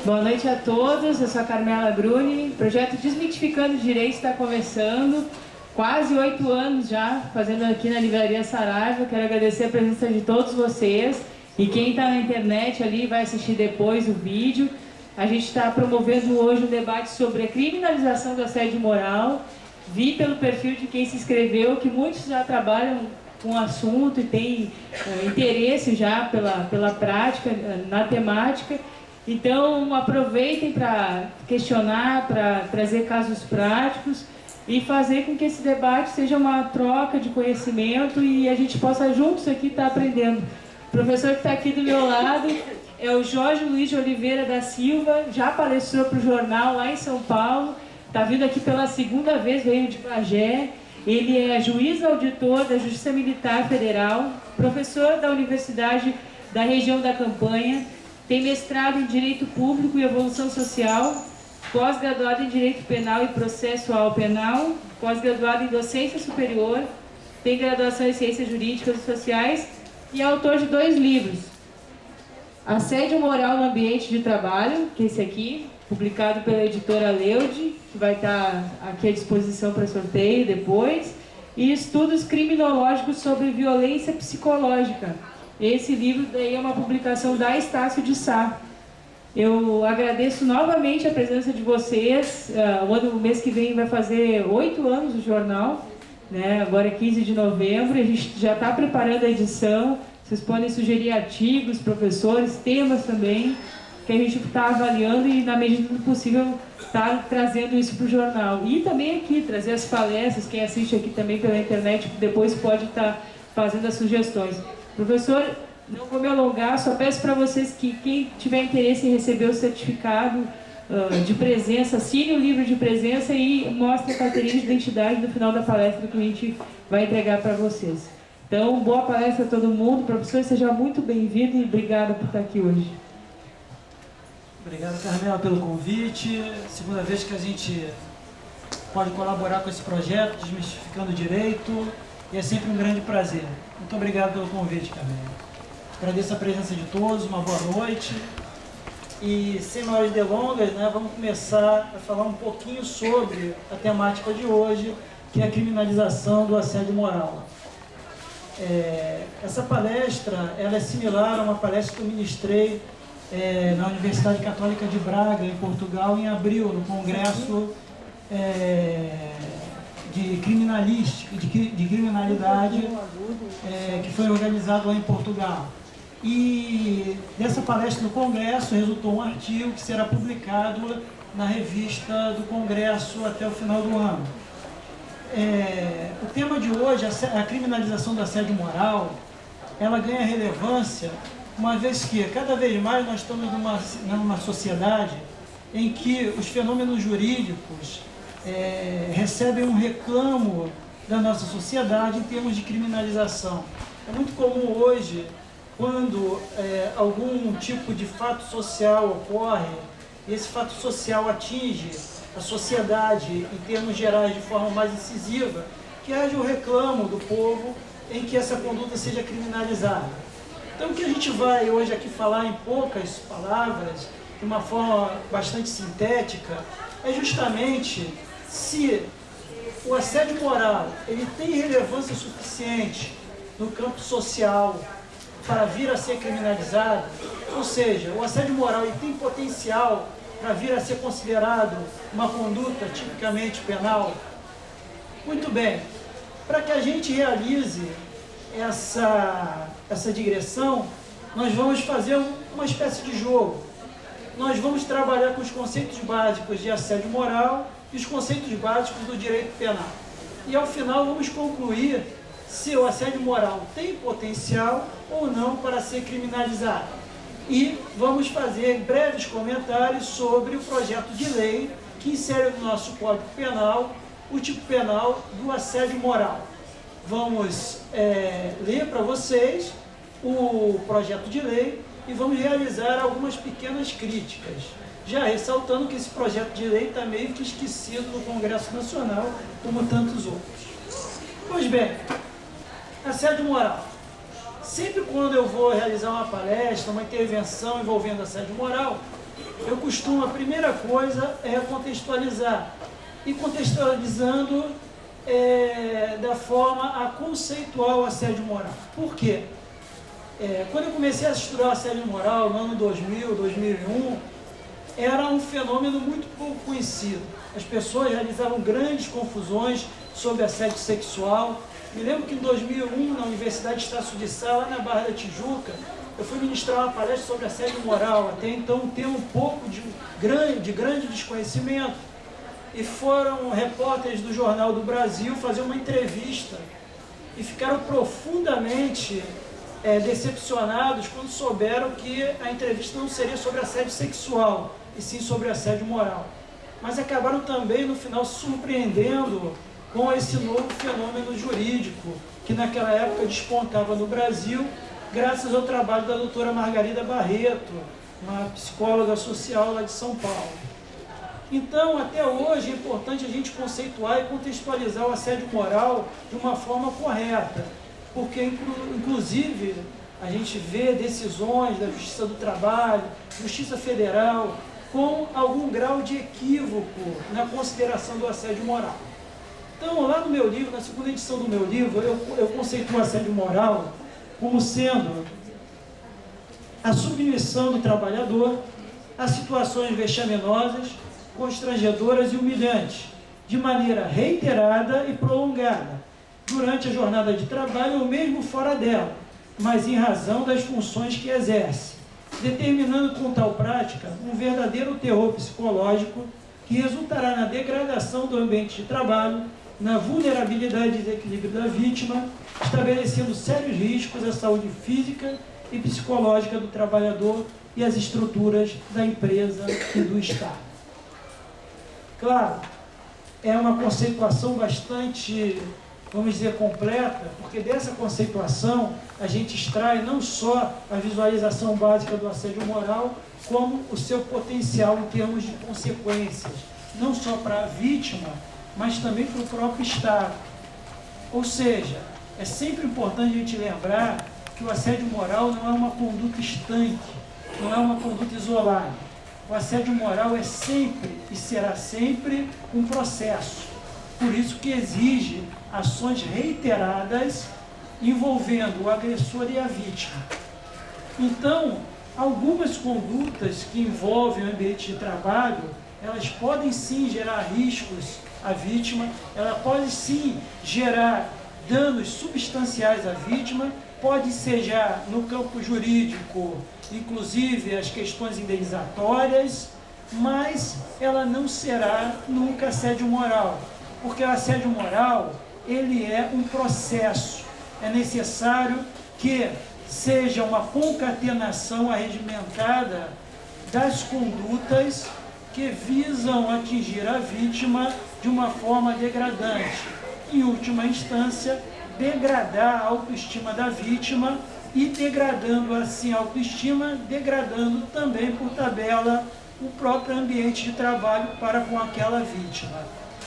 Boa noite a todos, eu sou a Carmela Bruni. O projeto Desmitificando Direito está começando, quase 8 anos já, fazendo aqui na Livraria Saraiva. Quero agradecer a presença de todos vocês e quem está na internet ali vai assistir depois o vídeo. A gente está promovendo hoje um debate sobre a criminalização do assédio moral. Vi pelo perfil de quem se inscreveu que muitos já trabalham com o assunto e têm interesse já pela prática, na temática. Então, aproveitem para questionar, para trazer casos práticos e fazer com que esse debate seja uma troca de conhecimento e a gente possa juntos aqui estar aprendendo. O professor que está aqui do meu lado é o Jorge Luiz de Oliveira da Silva, já palestrou para o jornal lá em São Paulo, está vindo aqui pela segunda vez, veio de Bagé. Ele é juiz auditor da Justiça Militar Federal, professor da Universidade da Região da Campanha, tem mestrado em Direito Público e Evolução Social, pós-graduado em Direito Penal e Processual Penal, pós-graduado em Docência Superior, tem graduação em Ciências Jurídicas e Sociais e é autor de 2 livros. Assédio Moral no Ambiente de Trabalho, que é esse aqui, publicado pela editora Leude, que vai estar aqui à disposição para sorteio depois, e Estudos Criminológicos sobre Violência Psicológica. Esse livro daí é uma publicação da Estácio de Sá. Eu agradeço novamente a presença de vocês. O mês que vem vai fazer 8 anos o jornal, né? Agora é 15 de novembro, a gente já está preparando a edição. Vocês podem sugerir artigos, professores, temas também, que a gente está avaliando e, na medida do possível, está trazendo isso para o jornal. E também aqui, trazer as palestras, quem assiste aqui também pela internet, depois pode estar fazendo as sugestões. Professor, não vou me alongar, só peço para vocês que quem tiver interesse em receber o certificado de presença, assine o livro de presença e mostre a carteirinha de identidade no final da palestra que a gente vai entregar para vocês. Então, boa palestra a todo mundo. Professor, seja muito bem-vindo e obrigada por estar aqui hoje. Obrigado, Carmela, pelo convite. Segunda vez que a gente pode colaborar com esse projeto, Desmistificando o Direito, e é sempre um grande prazer. Muito obrigado pelo convite, Carmela. Agradeço a presença de todos, uma boa noite. E, sem maiores delongas, vamos começar a falar um pouquinho sobre a temática de hoje, que é a criminalização do assédio moral. Essa palestra ela é similar a uma palestra que eu ministrei na Universidade Católica de Braga, em Portugal, em abril, no Congresso de Criminalidade, que foi organizado lá em Portugal. E dessa palestra no Congresso resultou um artigo que será publicado na revista do Congresso até o final do ano. O tema de hoje, a criminalização do assédio moral, ela ganha relevância uma vez que cada vez mais nós estamos numa sociedade em que os fenômenos jurídicos recebem um reclamo da nossa sociedade em termos de criminalização. É muito comum hoje, quando algum tipo de fato social ocorre, e esse fato social atinge a sociedade em termos gerais de forma mais incisiva, que haja o reclamo do povo em que essa conduta seja criminalizada. Então, o que a gente vai hoje aqui falar em poucas palavras, de uma forma bastante sintética, é justamente se o assédio moral ele tem relevância suficiente no campo social para vir a ser criminalizado, ou seja, o assédio moral ele tem potencial para vir a ser considerado uma conduta tipicamente penal. Muito bem, para que a gente realize essa digressão, nós vamos fazer uma espécie de jogo. Nós vamos trabalhar com os conceitos básicos de assédio moral e os conceitos básicos do direito penal. E ao final vamos concluir se o assédio moral tem potencial ou não para ser criminalizado. E vamos fazer breves comentários sobre o projeto de lei que insere no nosso Código Penal o tipo penal do assédio moral. Vamos ler para vocês o projeto de lei e vamos realizar algumas pequenas críticas, já ressaltando que esse projeto de lei está meio que esquecido no Congresso Nacional, como tantos outros. Pois bem, assédio moral. Sempre quando eu vou realizar uma palestra, uma intervenção envolvendo assédio moral, a primeira coisa é contextualizar. E contextualizando da forma a conceituar o assédio moral. Por quê? Quando eu comecei a estudar assédio moral, no ano 2000, 2001, era um fenômeno muito pouco conhecido. As pessoas realizavam grandes confusões sobre assédio sexual. Me lembro que em 2001, na Universidade Estácio de Sá, lá na Barra da Tijuca, eu fui ministrar uma palestra sobre assédio moral, até então um tema um pouco de grande desconhecimento. E foram repórteres do Jornal do Brasil fazer uma entrevista e ficaram profundamente decepcionados quando souberam que a entrevista não seria sobre assédio sexual, e sim sobre assédio moral. Mas acabaram também, no final, se surpreendendo com esse novo fenômeno jurídico que naquela época despontava no Brasil, graças ao trabalho da doutora Margarida Barreto, uma psicóloga social lá de São Paulo. Então, até hoje, é importante a gente conceituar e contextualizar o assédio moral de uma forma correta, porque, inclusive, a gente vê decisões da Justiça do Trabalho, Justiça Federal, com algum grau de equívoco na consideração do assédio moral. Então, lá no meu livro, na segunda edição do meu livro, eu conceituo o assédio moral como sendo a submissão do trabalhador a situações vexaminosas, constrangedoras e humilhantes, de maneira reiterada e prolongada, durante a jornada de trabalho ou mesmo fora dela, mas em razão das funções que exerce, determinando com tal prática um verdadeiro terror psicológico que resultará na degradação do ambiente de trabalho, na vulnerabilidade e desequilíbrio da vítima, estabelecendo sérios riscos à saúde física e psicológica do trabalhador e às estruturas da empresa e do Estado. Claro, é uma conceituação bastante, vamos dizer, completa, porque dessa conceituação a gente extrai não só a visualização básica do assédio moral, como o seu potencial em termos de consequências, não só para a vítima, mas também para o próprio Estado. Ou seja, é sempre importante a gente lembrar que o assédio moral não é uma conduta estanque, não é uma conduta isolada. O assédio moral é sempre e será sempre um processo. Por isso que exige ações reiteradas envolvendo o agressor e a vítima. Então, algumas condutas que envolvem o ambiente de trabalho, elas podem sim gerar riscos à vítima, ela pode sim gerar danos substanciais à vítima, pode ser já no campo jurídico, inclusive as questões indenizatórias, mas ela não será nunca assédio moral, porque o assédio moral, ele é um processo, é necessário que seja uma concatenação arregimentada das condutas que visam atingir a vítima de uma forma degradante. Em última instância, degradar a autoestima da vítima e, degradando assim a autoestima, degradando também, por tabela, o próprio ambiente de trabalho para com aquela vítima.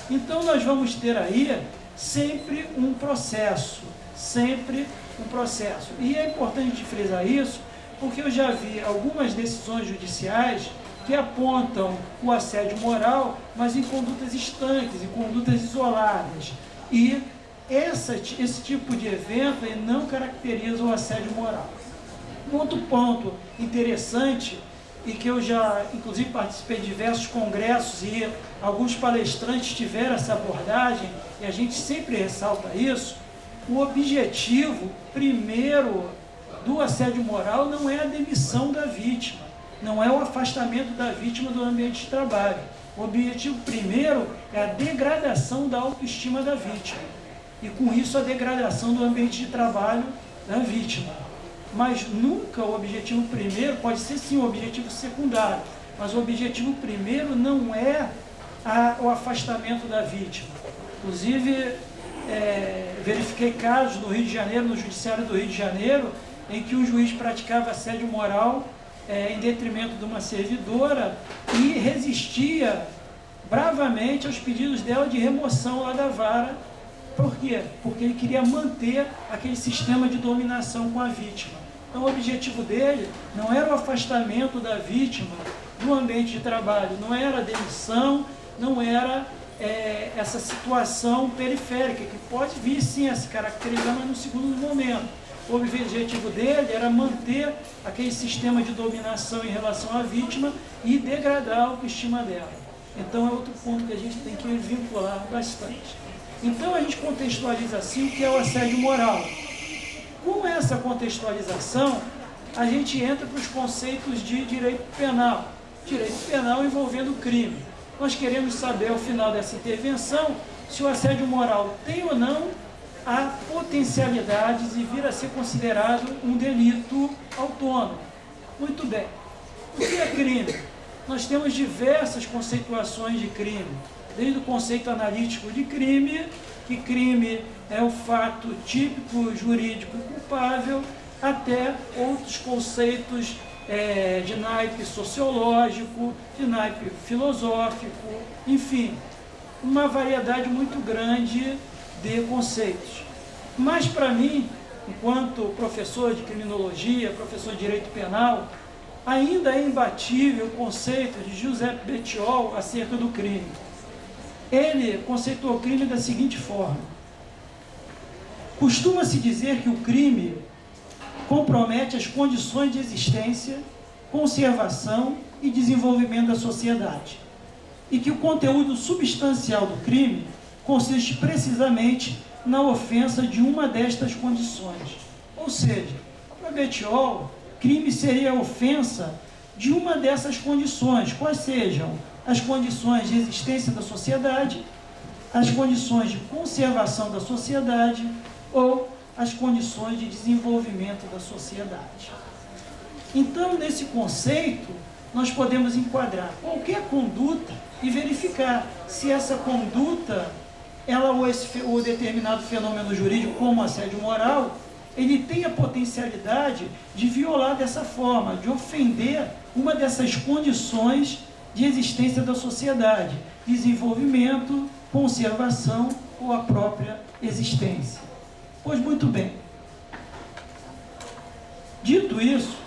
Então, nós vamos ter aí sempre um processo, sempre um processo. E é importante frisar isso, porque eu já vi algumas decisões judiciais que apontam o assédio moral, mas em condutas estanques, em condutas isoladas. E esse tipo de evento não caracteriza o assédio moral. Um outro ponto interessante, e que eu já, inclusive, participei de diversos congressos e alguns palestrantes tiveram essa abordagem, e a gente sempre ressalta isso, o objetivo primeiro do assédio moral não é a demissão da vítima, não é o afastamento da vítima do ambiente de trabalho. O objetivo primeiro é a degradação da autoestima da vítima e, com isso, a degradação do ambiente de trabalho da vítima. Mas nunca o objetivo primeiro, pode ser sim o objetivo secundário, mas o objetivo primeiro não é o afastamento da vítima. Inclusive, verifiquei casos no Rio de Janeiro, no Judiciário do Rio de Janeiro, em que um juiz praticava assédio moral em detrimento de uma servidora e resistia bravamente aos pedidos dela de remoção lá da vara. Por quê? Porque ele queria manter aquele sistema de dominação com a vítima. Então, o objetivo dele não era o afastamento da vítima do ambiente de trabalho. Não era a demissão, não era essa situação periférica, que pode vir sim a se caracterizar, mas no segundo momento. O objetivo dele era manter aquele sistema de dominação em relação à vítima e degradar a autoestima dela. Então é outro ponto que a gente tem que vincular bastante. Então a gente contextualiza assim o que é o assédio moral. Com essa contextualização, a gente entra para os conceitos de direito penal. Direito penal envolvendo crime. Nós queremos saber, ao final dessa intervenção, se o assédio moral tem ou não a potencialidade de vir a ser considerado um delito autônomo. Muito bem. O que é crime? Nós temos diversas conceituações de crime, desde o conceito analítico de crime, que crime é o fato típico, jurídico e culpável, até outros conceitos de naipe sociológico, de naipe filosófico, enfim, uma variedade muito grande de conceitos. Mas, para mim, enquanto professor de criminologia, professor de direito penal, ainda é imbatível o conceito de Giuseppe Bettiol acerca do crime. Ele conceituou o crime da seguinte forma: costuma-se dizer que o crime compromete as condições de existência, conservação e desenvolvimento da sociedade, e que o conteúdo substancial do crime consiste precisamente na ofensa de uma destas condições. Ou seja, para Bettiol, crime seria a ofensa de uma dessas condições, quais sejam as condições de existência da sociedade, as condições de conservação da sociedade ou as condições de desenvolvimento da sociedade. Então, nesse conceito, nós podemos enquadrar qualquer conduta e verificar se essa conduta, ela ou o determinado fenômeno jurídico, como assédio moral, ele tem a potencialidade de violar dessa forma, de ofender uma dessas condições de existência da sociedade, desenvolvimento, conservação ou a própria existência. Pois muito bem. Dito isso,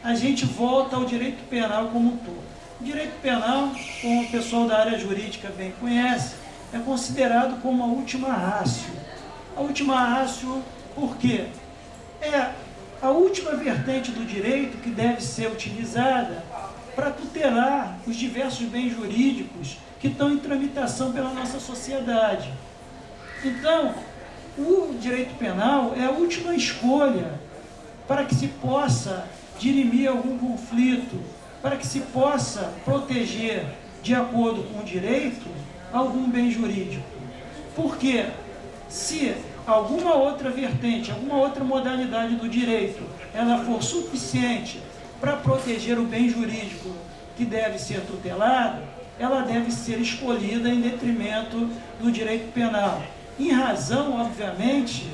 a gente volta ao direito penal como um todo. O direito penal, como o pessoal da área jurídica bem conhece, é considerado como a última ratio. A última ratio, por quê? É a última vertente do direito que deve ser utilizada para tutelar os diversos bens jurídicos que estão em tramitação pela nossa sociedade. Então, o direito penal é a última escolha para que se possa dirimir algum conflito, para que se possa proteger, de acordo com o direito, algum bem jurídico. Porque se alguma outra vertente, alguma outra modalidade do direito, ela for suficiente para proteger o bem jurídico que deve ser tutelado, ela deve ser escolhida em detrimento do direito penal, em razão, obviamente,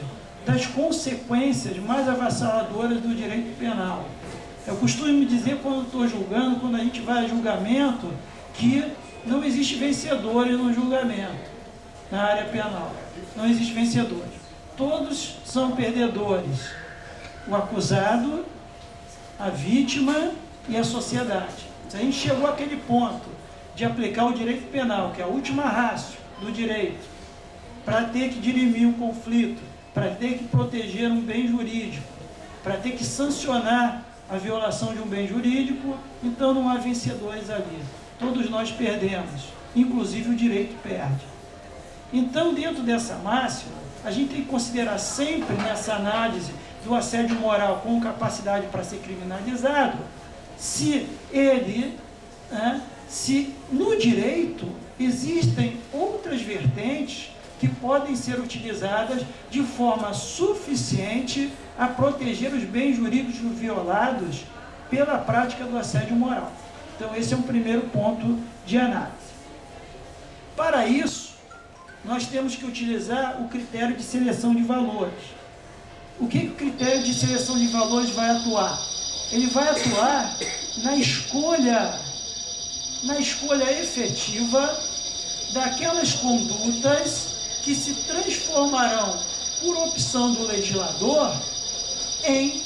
das consequências mais avassaladoras do direito penal. Eu costumo dizer, quando estou julgando, quando a gente vai a julgamento, que não existe vencedores no julgamento, na área penal. Não existe vencedores. Todos são perdedores. O acusado, a vítima e a sociedade. Se a gente chegou àquele ponto de aplicar o direito penal, que é a última ratio do direito, para ter que dirimir um conflito, para ter que proteger um bem jurídico, para ter que sancionar a violação de um bem jurídico, então não há vencedores ali. Todos nós perdemos, inclusive o direito perde. Então, dentro dessa máxima, a gente tem que considerar sempre nessa análise do assédio moral com capacidade para ser criminalizado, se ele, se no direito existem outras vertentes que podem ser utilizadas de forma suficiente a proteger os bens jurídicos violados pela prática do assédio moral. Então, esse é um primeiro ponto de análise. Para isso, nós temos que utilizar o critério de seleção de valores. O que o critério de seleção de valores vai atuar? Ele vai atuar na escolha efetiva daquelas condutas que se transformarão, por opção do legislador, em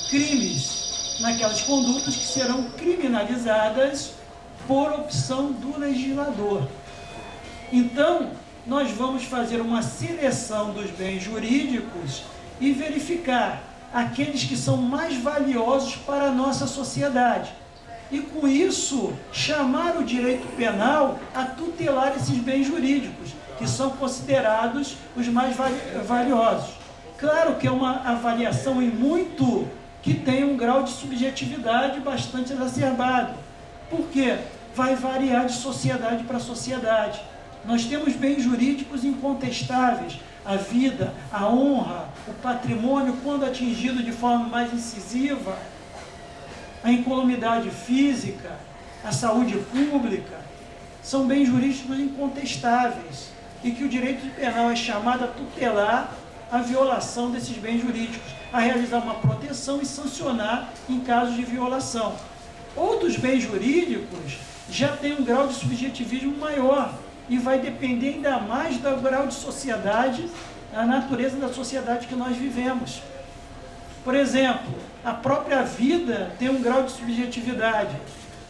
crimes naquelas condutas que serão criminalizadas por opção do legislador. Então, nós vamos fazer uma seleção dos bens jurídicos e verificar aqueles que são mais valiosos para a nossa sociedade. E com isso, chamar o direito penal a tutelar esses bens jurídicos, que são considerados os mais valiosos. Claro que é uma avaliação em muito que tem um grau de subjetividade bastante exacerbado. Por quê? Vai variar de sociedade para sociedade. Nós temos bens jurídicos incontestáveis, a vida, a honra, o patrimônio, quando atingido de forma mais incisiva, a incolumidade física, a saúde pública, são bens jurídicos incontestáveis e que o direito penal é chamado a tutelar a violação desses bens jurídicos, a realizar uma proteção e sancionar em casos de violação. Outros bens jurídicos já têm um grau de subjetivismo maior e vai depender ainda mais do grau de sociedade, a natureza da sociedade que nós vivemos. Por exemplo, a própria vida tem um grau de subjetividade.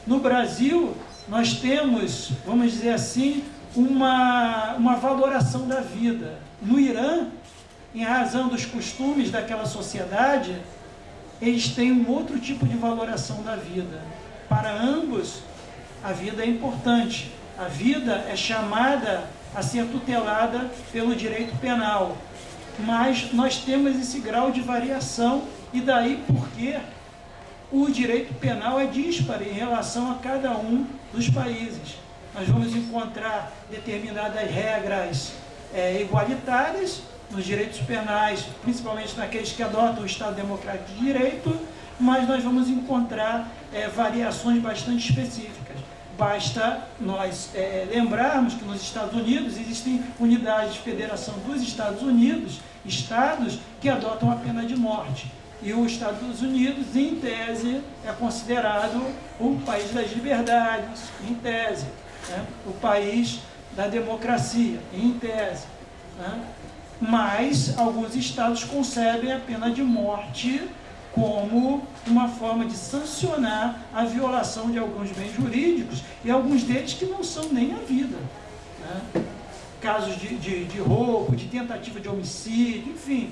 No Brasil, nós temos, vamos dizer assim, uma valoração da vida. No Irã, em razão dos costumes daquela sociedade, eles têm um outro tipo de valoração da vida. Para ambos, a vida é importante. A vida é chamada a ser tutelada pelo direito penal. Mas nós temos esse grau de variação, e daí porque o direito penal é díspare em relação a cada um dos países. Nós vamos encontrar determinadas regras igualitárias nos direitos penais, principalmente naqueles que adotam o Estado Democrático de Direito, mas nós vamos encontrar variações bastante específicas. Basta nós lembrarmos que nos Estados Unidos existem unidades de federação dos Estados Unidos, estados que adotam a pena de morte. E os Estados Unidos, em tese, é considerado o país das liberdades, em tese, né? O país da democracia, em tese, né? Mas alguns estados concebem a pena de morte como uma forma de sancionar a violação de alguns bens jurídicos, e alguns deles que não são nem a vida, né? Casos de roubo, de tentativa de homicídio, enfim,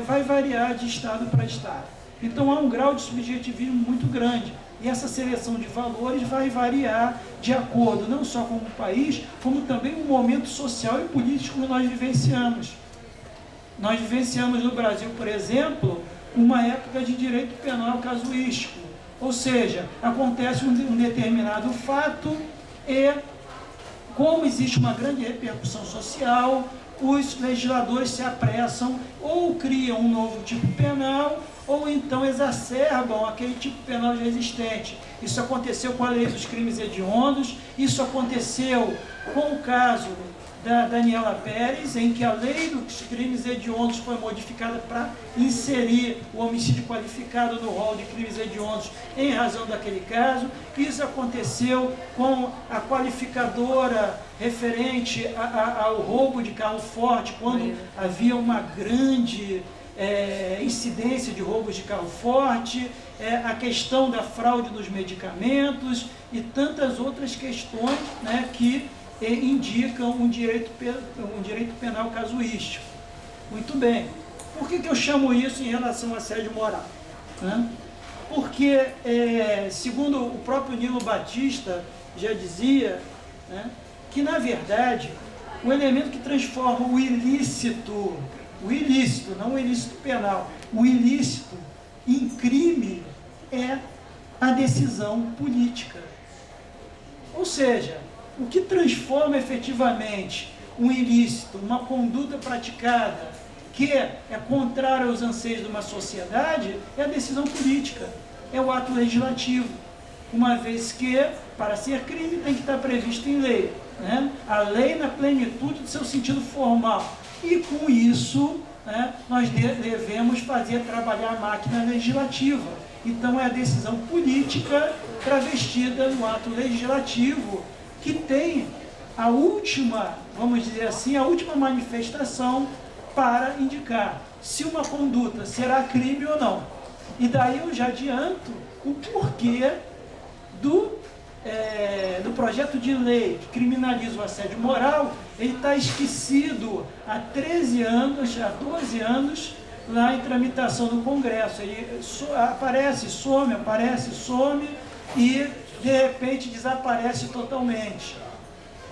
vai variar de estado para estado. Então há um grau de subjetivismo muito grande, e essa seleção de valores vai variar de acordo não só com o país, como também o momento social e político que nós vivenciamos. Nós vivenciamos no Brasil, por exemplo, uma época de direito penal casuístico, ou seja, acontece um determinado fato e, como existe uma grande repercussão social, os legisladores se apressam ou criam um novo tipo penal ou então exacerbam aquele tipo penal já existente. Isso aconteceu com a lei dos crimes hediondos, isso aconteceu com o caso da Daniela Pérez, em que a lei dos crimes hediondos foi modificada para inserir o homicídio qualificado no rol de crimes hediondos em razão daquele caso. Isso aconteceu com a qualificadora referente ao roubo de carro forte, quando havia uma grande incidência de roubos de carro forte, a questão da fraude dos medicamentos e tantas outras questões, né, que indicam um direito penal casuístico. Muito bem. Por que eu chamo isso em relação a assédio moral? Porque, segundo o próprio Nilo Batista já dizia, né, que, na verdade, o elemento que transforma o ilícito, não o ilícito penal, o ilícito em crime é a decisão política. Ou seja, o que transforma efetivamente um ilícito, uma conduta praticada que é contrária aos anseios de uma sociedade, é a decisão política, é o ato legislativo. Uma vez que, para ser crime, tem que estar previsto em lei, né? A lei na plenitude do seu sentido formal. E com isso, né, nós devemos fazer trabalhar a máquina legislativa. Então é a decisão política travestida no ato legislativo, que tem a última, vamos dizer assim, a última manifestação para indicar se uma conduta será crime ou não. E daí eu já adianto o porquê do projeto de lei que criminaliza o assédio moral. Ele está esquecido há 13 anos, há 12 anos, lá em tramitação no Congresso. Ele aparece, some e, de repente, desaparece totalmente.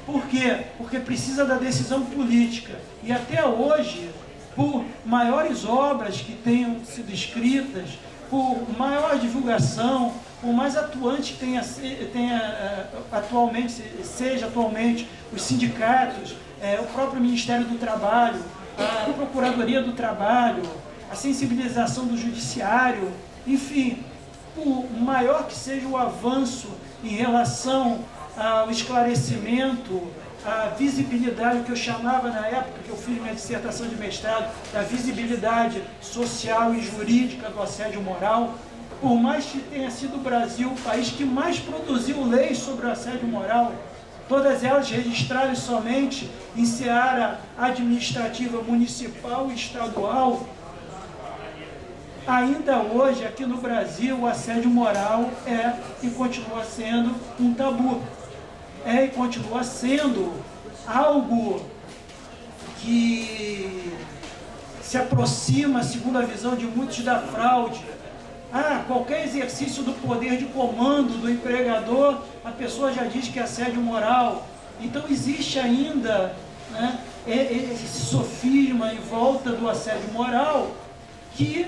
Por quê? Porque precisa da decisão política. E até hoje, por maiores obras que tenham sido escritas, por maior divulgação, por mais atuante que seja atualmente os sindicatos, o próprio Ministério do Trabalho, a Procuradoria do Trabalho, a sensibilização do Judiciário, enfim, por maior que seja o avanço em relação ao esclarecimento, a visibilidade, o que eu chamava na época que eu fiz minha dissertação de mestrado, da visibilidade social e jurídica do assédio moral, por mais que tenha sido o Brasil o país que mais produziu leis sobre o assédio moral, todas elas registradas somente em seara administrativa municipal e estadual, ainda hoje, aqui no Brasil, o assédio moral é e continua sendo um tabu. É e continua sendo algo que se aproxima, segundo a visão de muitos, da fraude. Qualquer exercício do poder de comando do empregador, a pessoa já diz que é assédio moral. Então existe ainda, né, esse sofisma em volta do assédio moral que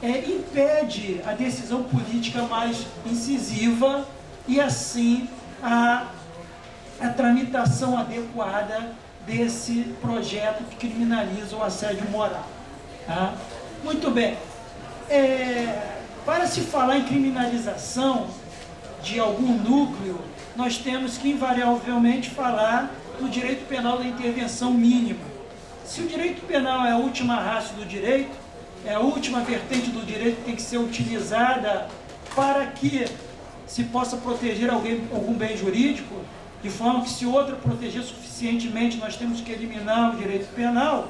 impede a decisão política mais incisiva e assim a tramitação adequada desse projeto que criminaliza o assédio moral. Tá? Muito bem. Para se falar em criminalização de algum núcleo, nós temos que invariavelmente falar do direito penal da intervenção mínima. Se o direito penal é a última ratio do direito, é a última vertente do direito que tem que ser utilizada para que se possa proteger algum bem jurídico, de forma que se outra proteger suficientemente, nós temos que eliminar o direito penal.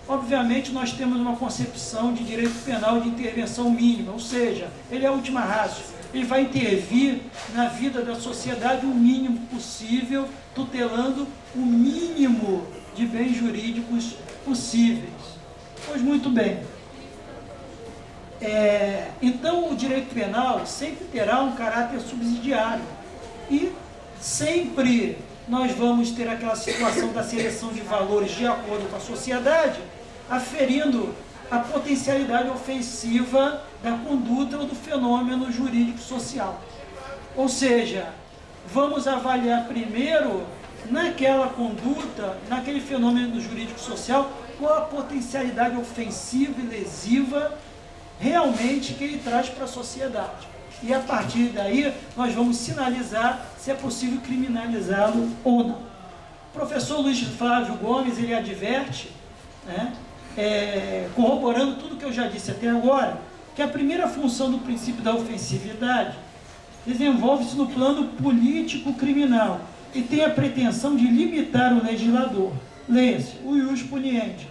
Obviamente, nós temos uma concepção de direito penal de intervenção mínima, ou seja, ele é a última ratio. Ele vai intervir na vida da sociedade o mínimo possível, tutelando o mínimo de bens jurídicos possíveis. Pois muito bem. Então, o direito penal sempre terá um caráter subsidiário e sempre nós vamos ter aquela situação da seleção de valores de acordo com a sociedade, aferindo a potencialidade ofensiva da conduta ou do fenômeno jurídico-social. Ou seja, vamos avaliar primeiro naquela conduta, naquele fenômeno jurídico-social, qual a potencialidade ofensiva e lesiva realmente que ele traz para a sociedade. E a partir daí, nós vamos sinalizar se é possível criminalizá-lo ou não. O professor Luiz Flávio Gomes, ele adverte, né, corroborando tudo que eu já disse até agora, que a primeira função do princípio da ofensividade desenvolve-se no plano político-criminal e tem a pretensão de limitar o legislador, leia-se, o ius puniendi,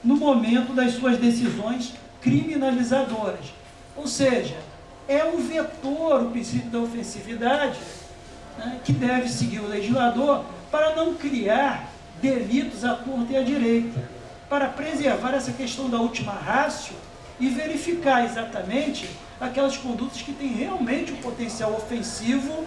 no momento das suas decisões criminalizadoras. Ou seja, é o vetor, o princípio da ofensividade, né, que deve seguir o legislador para não criar delitos à torta e à direita, para preservar essa questão da última ratio e verificar exatamente aquelas condutas que têm realmente um potencial ofensivo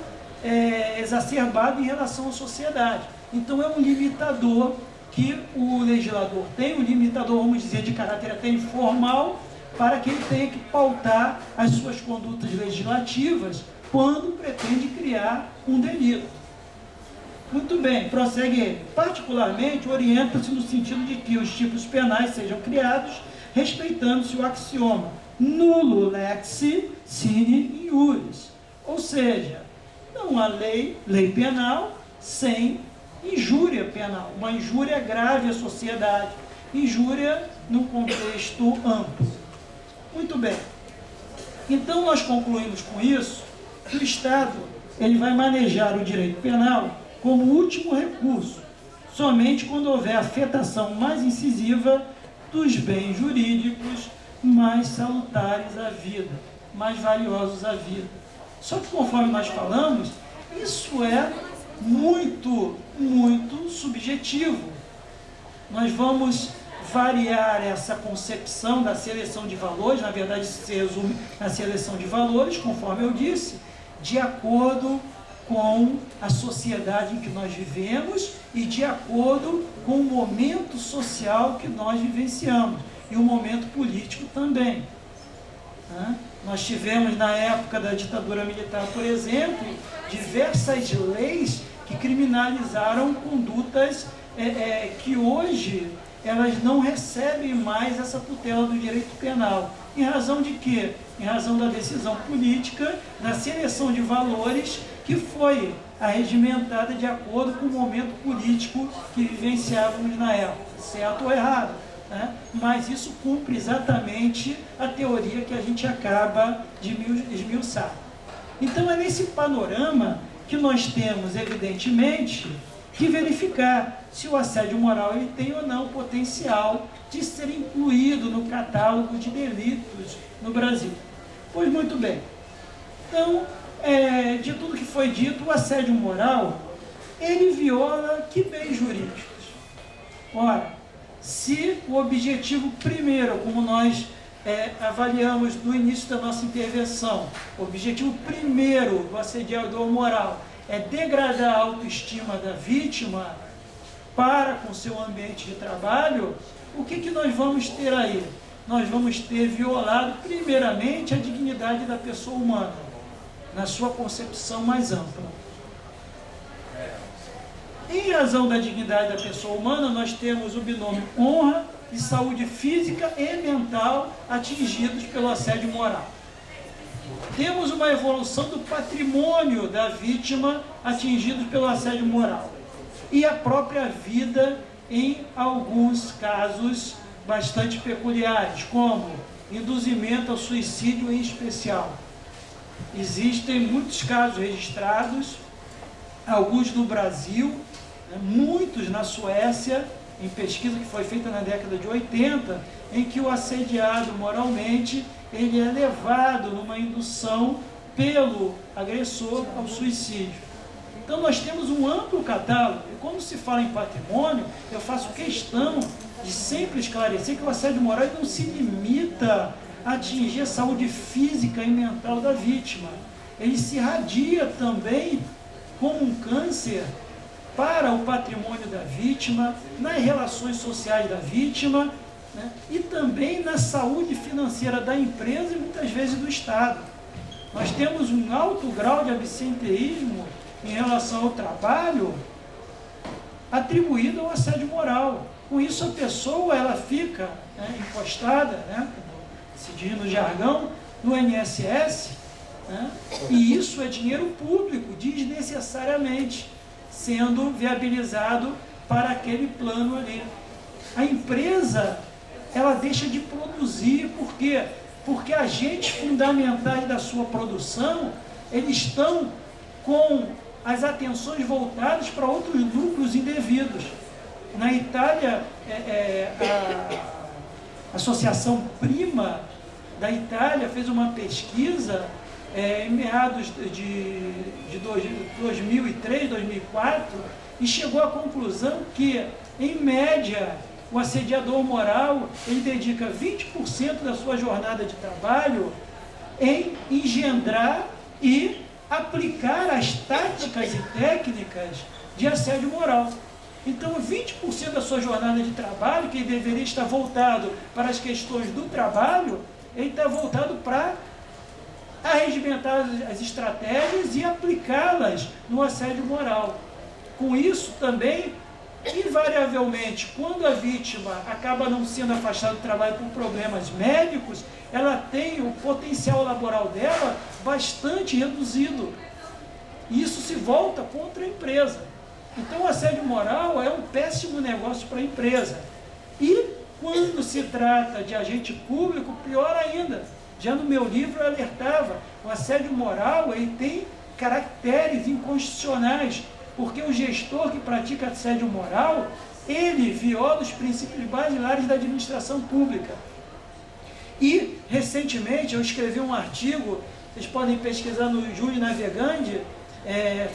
exacerbado em relação à sociedade. Então é um limitador que o legislador tem, um limitador, vamos dizer, de caráter até informal, para que ele tenha que pautar as suas condutas legislativas quando pretende criar um delito. Muito bem, prossegue ele. Particularmente, orienta-se no sentido de que os tipos penais sejam criados respeitando-se o axioma nulo lex sine iuris. Ou seja, não há lei penal sem injúria penal. Uma injúria grave à sociedade, injúria no contexto amplo. Muito bem. Então, nós concluímos com isso que o Estado ele vai manejar o direito penal como último recurso, somente quando houver afetação mais incisiva dos bens jurídicos mais salutares à vida. mais valiosos à vida. Só que, conforme nós falamos, isso é muito, muito subjetivo. Nós vamos variar essa concepção da seleção de valores, na verdade isso se resume na seleção de valores, conforme eu disse, de acordo com a sociedade em que nós vivemos e de acordo com o momento social que nós vivenciamos e o momento político também. Nós tivemos na época da ditadura militar, por exemplo, diversas leis que criminalizaram condutas que hoje elas não recebem mais essa tutela do direito penal. Em razão de quê? Em razão da decisão política, da seleção de valores que foi arregimentada de acordo com o momento político que vivenciávamos na época, certo ou errado, né? Mas isso cumpre exatamente a teoria que a gente acaba de esmiuçar. Então é nesse panorama que nós temos, evidentemente, que verificar se o assédio moral ele tem ou não potencial de ser incluído no catálogo de delitos no Brasil. Pois muito bem. Então, de tudo que foi dito, o assédio moral, ele viola que bens jurídicos? Ora, se o objetivo primeiro, como nós avaliamos no início da nossa intervenção, o objetivo primeiro do assediador moral é degradar a autoestima da vítima para com seu ambiente de trabalho, o que nós vamos ter aí? Nós vamos ter violado primeiramente a dignidade da pessoa humana, na sua concepção mais ampla. Em razão da dignidade da pessoa humana, nós temos o binômio honra e saúde física e mental atingidos pelo assédio moral. Temos uma evolução do patrimônio da vítima atingidos pelo assédio moral. E a própria vida em alguns casos bastante peculiares, como induzimento ao suicídio em especial. Existem muitos casos registrados, alguns no Brasil, muitos na Suécia, em pesquisa que foi feita na década de 80, em que o assediado moralmente ele é levado numa indução pelo agressor ao suicídio. Então nós temos um amplo catálogo, e quando se fala em patrimônio, eu faço questão de sempre esclarecer que o assédio moral não se limita a atingir a saúde física e mental da vítima. Ele se irradia também como um câncer para o patrimônio da vítima, nas relações sociais da vítima, né? E também na saúde financeira da empresa e muitas vezes do Estado. Nós temos um alto grau de absenteísmo em relação ao trabalho atribuído ao assédio moral. Com isso a pessoa ela fica encostada, se diz no jargão, no INSS, e isso é dinheiro público, desnecessariamente, sendo viabilizado para aquele plano ali. A empresa, ela deixa de produzir, por quê? Porque agentes fundamentais da sua produção, eles estão com as atenções voltadas para outros lucros indevidos. Na Itália, a Associação Prima da Itália fez uma pesquisa em meados de 2003, 2004, e chegou à conclusão que, em média, o assediador moral ele dedica 20% da sua jornada de trabalho em engendrar e aplicar as táticas e técnicas de assédio moral. Então, 20% da sua jornada de trabalho, que deveria estar voltado para as questões do trabalho, ele está voltado para arregimentar as estratégias e aplicá-las no assédio moral. Com isso também, invariavelmente, quando a vítima acaba não sendo afastada do trabalho por problemas médicos, ela tem o potencial laboral dela bastante reduzido. E isso se volta contra a empresa. Então o assédio moral é um péssimo negócio para a empresa. E quando se trata de agente público, pior ainda. Já no meu livro eu alertava, o assédio moral ele tem caracteres inconstitucionais, porque o gestor que pratica assédio moral, ele viola os princípios basilares da administração pública. E, recentemente, eu escrevi um artigo, vocês podem pesquisar no Júlio Navegante,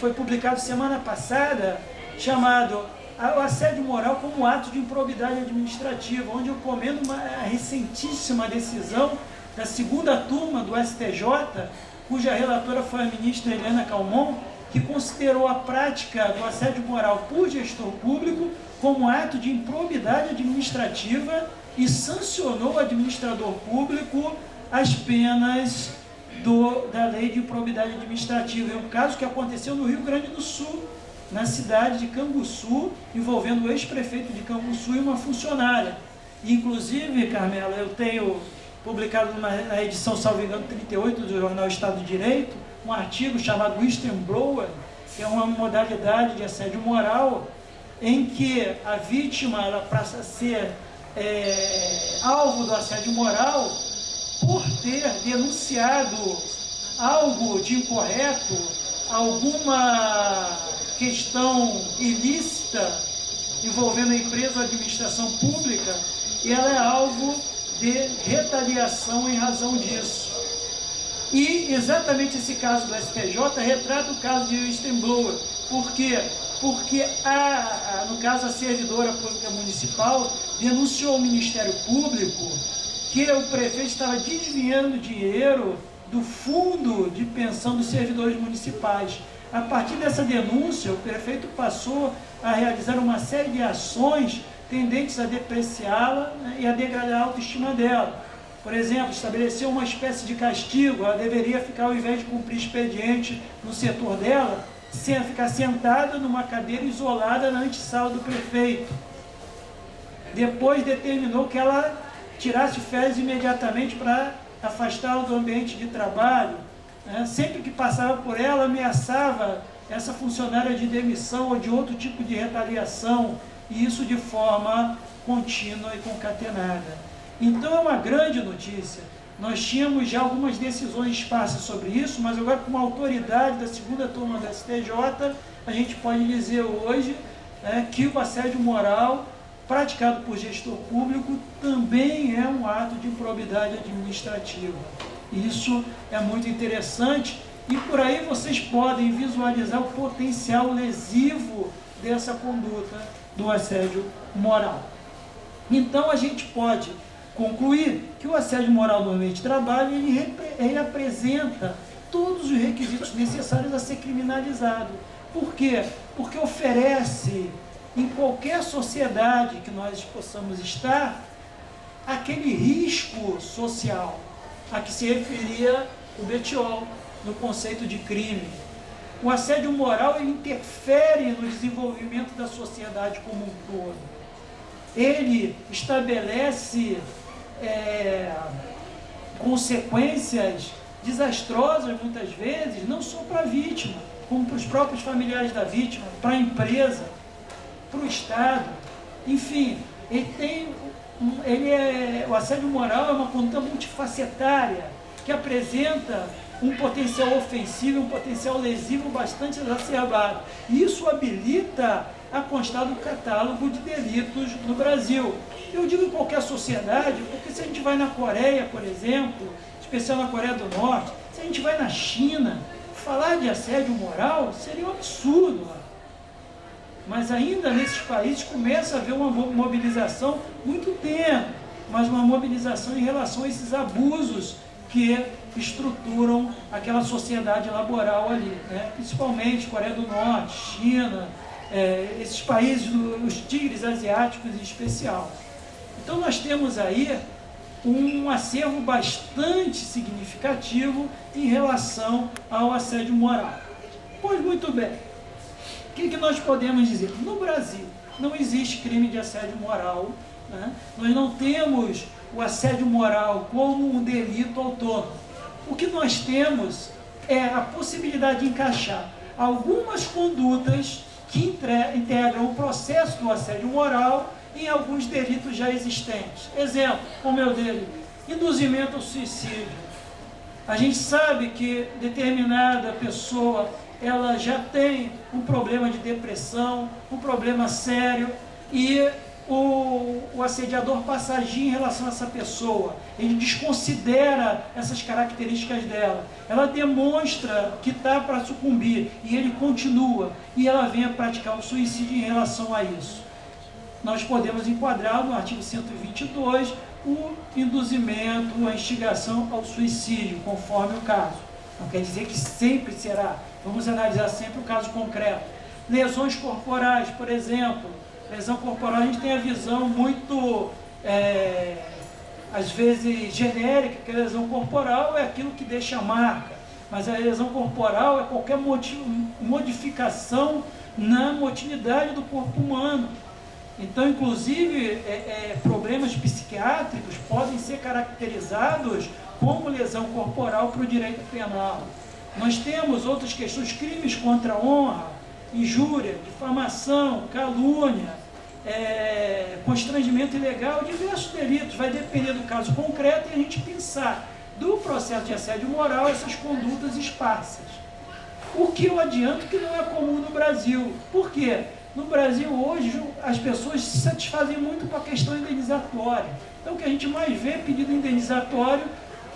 foi publicado semana passada, chamado O Assédio Moral como Ato de Improbidade Administrativa, onde eu comento uma recentíssima decisão da segunda turma do STJ, cuja relatora foi a ministra Helena Calmon, que considerou a prática do assédio moral por gestor público como ato de improbidade administrativa e sancionou o administrador público as penas da lei de improbidade administrativa. É um caso que aconteceu no Rio Grande do Sul, na cidade de Canguçu, envolvendo o ex-prefeito de Canguçu e uma funcionária. Inclusive, Carmela, eu tenho publicado na edição, salvo engano, 38 do jornal Estado de Direito, um artigo chamado Whistleblower, que é uma modalidade de assédio moral, em que a vítima ela passa a ser alvo do assédio moral por ter denunciado algo de incorreto, alguma questão ilícita envolvendo a empresa ou a administração pública, e ela é alvo de retaliação em razão disso. E exatamente esse caso do STJ retrata o caso de Whistleblower. Por quê? Porque, no caso, a servidora pública municipal denunciou ao Ministério Público que o prefeito estava desviando dinheiro do fundo de pensão dos servidores municipais. A partir dessa denúncia, o prefeito passou a realizar uma série de ações tendentes a depreciá-la, né, e a degradar a autoestima dela. Por exemplo, estabeleceu uma espécie de castigo, ela deveria ficar, ao invés de cumprir expediente no setor dela, ficar sentada numa cadeira isolada na antessala do prefeito. Depois determinou que ela tirasse férias imediatamente para afastá-la do ambiente de trabalho. Sempre que passava por ela, ameaçava essa funcionária de demissão ou de outro tipo de retaliação, e isso de forma contínua e concatenada. Então é uma grande notícia. Nós tínhamos já algumas decisões esparsas sobre isso, mas agora, com a autoridade da segunda turma da STJ, a gente pode dizer hoje que o assédio moral praticado por gestor público também é um ato de improbidade administrativa. Isso é muito interessante, e por aí vocês podem visualizar o potencial lesivo dessa conduta do assédio moral. Então a gente pode concluir que o assédio moral no ambiente de trabalho ele apresenta todos os requisitos necessários a ser criminalizado. Por quê? Porque oferece, em qualquer sociedade que nós possamos estar, aquele risco social a que se referia o Bettiol no conceito de crime. O assédio moral ele interfere no desenvolvimento da sociedade como um todo. Ele estabelece consequências desastrosas, muitas vezes, não só para a vítima, como para os próprios familiares da vítima, para a empresa, para o Estado. Enfim, o assédio moral é uma conduta multifacetária, que apresenta um potencial ofensivo, um potencial lesivo bastante exacerbado. E isso habilita a constar do catálogo de delitos no Brasil. Eu digo em qualquer sociedade, porque se a gente vai na Coreia, por exemplo, especial na Coreia do Norte, se a gente vai na China, falar de assédio moral seria um absurdo lá. Mas ainda nesses países começa a haver uma mobilização muito tênue, mas uma mobilização em relação a esses abusos que estruturam aquela sociedade laboral ali, né? Principalmente Coreia do Norte, China, esses países, os tigres asiáticos em especial. Então nós temos aí um acervo bastante significativo em relação ao assédio moral. Pois muito bem, o que nós podemos dizer? No Brasil não existe crime de assédio moral, né? Nós não temos o assédio moral como um delito autônomo. O que nós temos é a possibilidade de encaixar algumas condutas que integram o processo do assédio moral em alguns delitos já existentes. Exemplo, como é o dele, induzimento ao suicídio. A gente sabe que determinada pessoa ela já tem um problema de depressão, um problema sério, e o assediador passa a agir em relação a essa pessoa, ele desconsidera essas características dela, ela demonstra que está para sucumbir e ele continua, e ela vem a praticar o suicídio em relação a isso. Nós podemos enquadrar no artigo 122 o induzimento, a instigação ao suicídio, conforme o caso. Não quer dizer que sempre será, vamos analisar sempre o caso concreto. Lesões corporais, por exemplo. Lesão corporal, a gente tem a visão muito, às vezes, genérica, que a lesão corporal é aquilo que deixa a marca, mas a lesão corporal é qualquer modificação na motilidade do corpo humano. Então, inclusive, problemas psiquiátricos podem ser caracterizados como lesão corporal para o direito penal. Nós temos outras questões, crimes contra a honra, injúria, difamação, calúnia, constrangimento ilegal, diversos delitos. Vai depender do caso concreto e a gente pensar do processo de assédio moral essas condutas esparsas. O que eu adianto que não é comum no Brasil. Por quê? No Brasil hoje as pessoas se satisfazem muito com a questão indenizatória. Então o que a gente mais vê é pedido indenizatório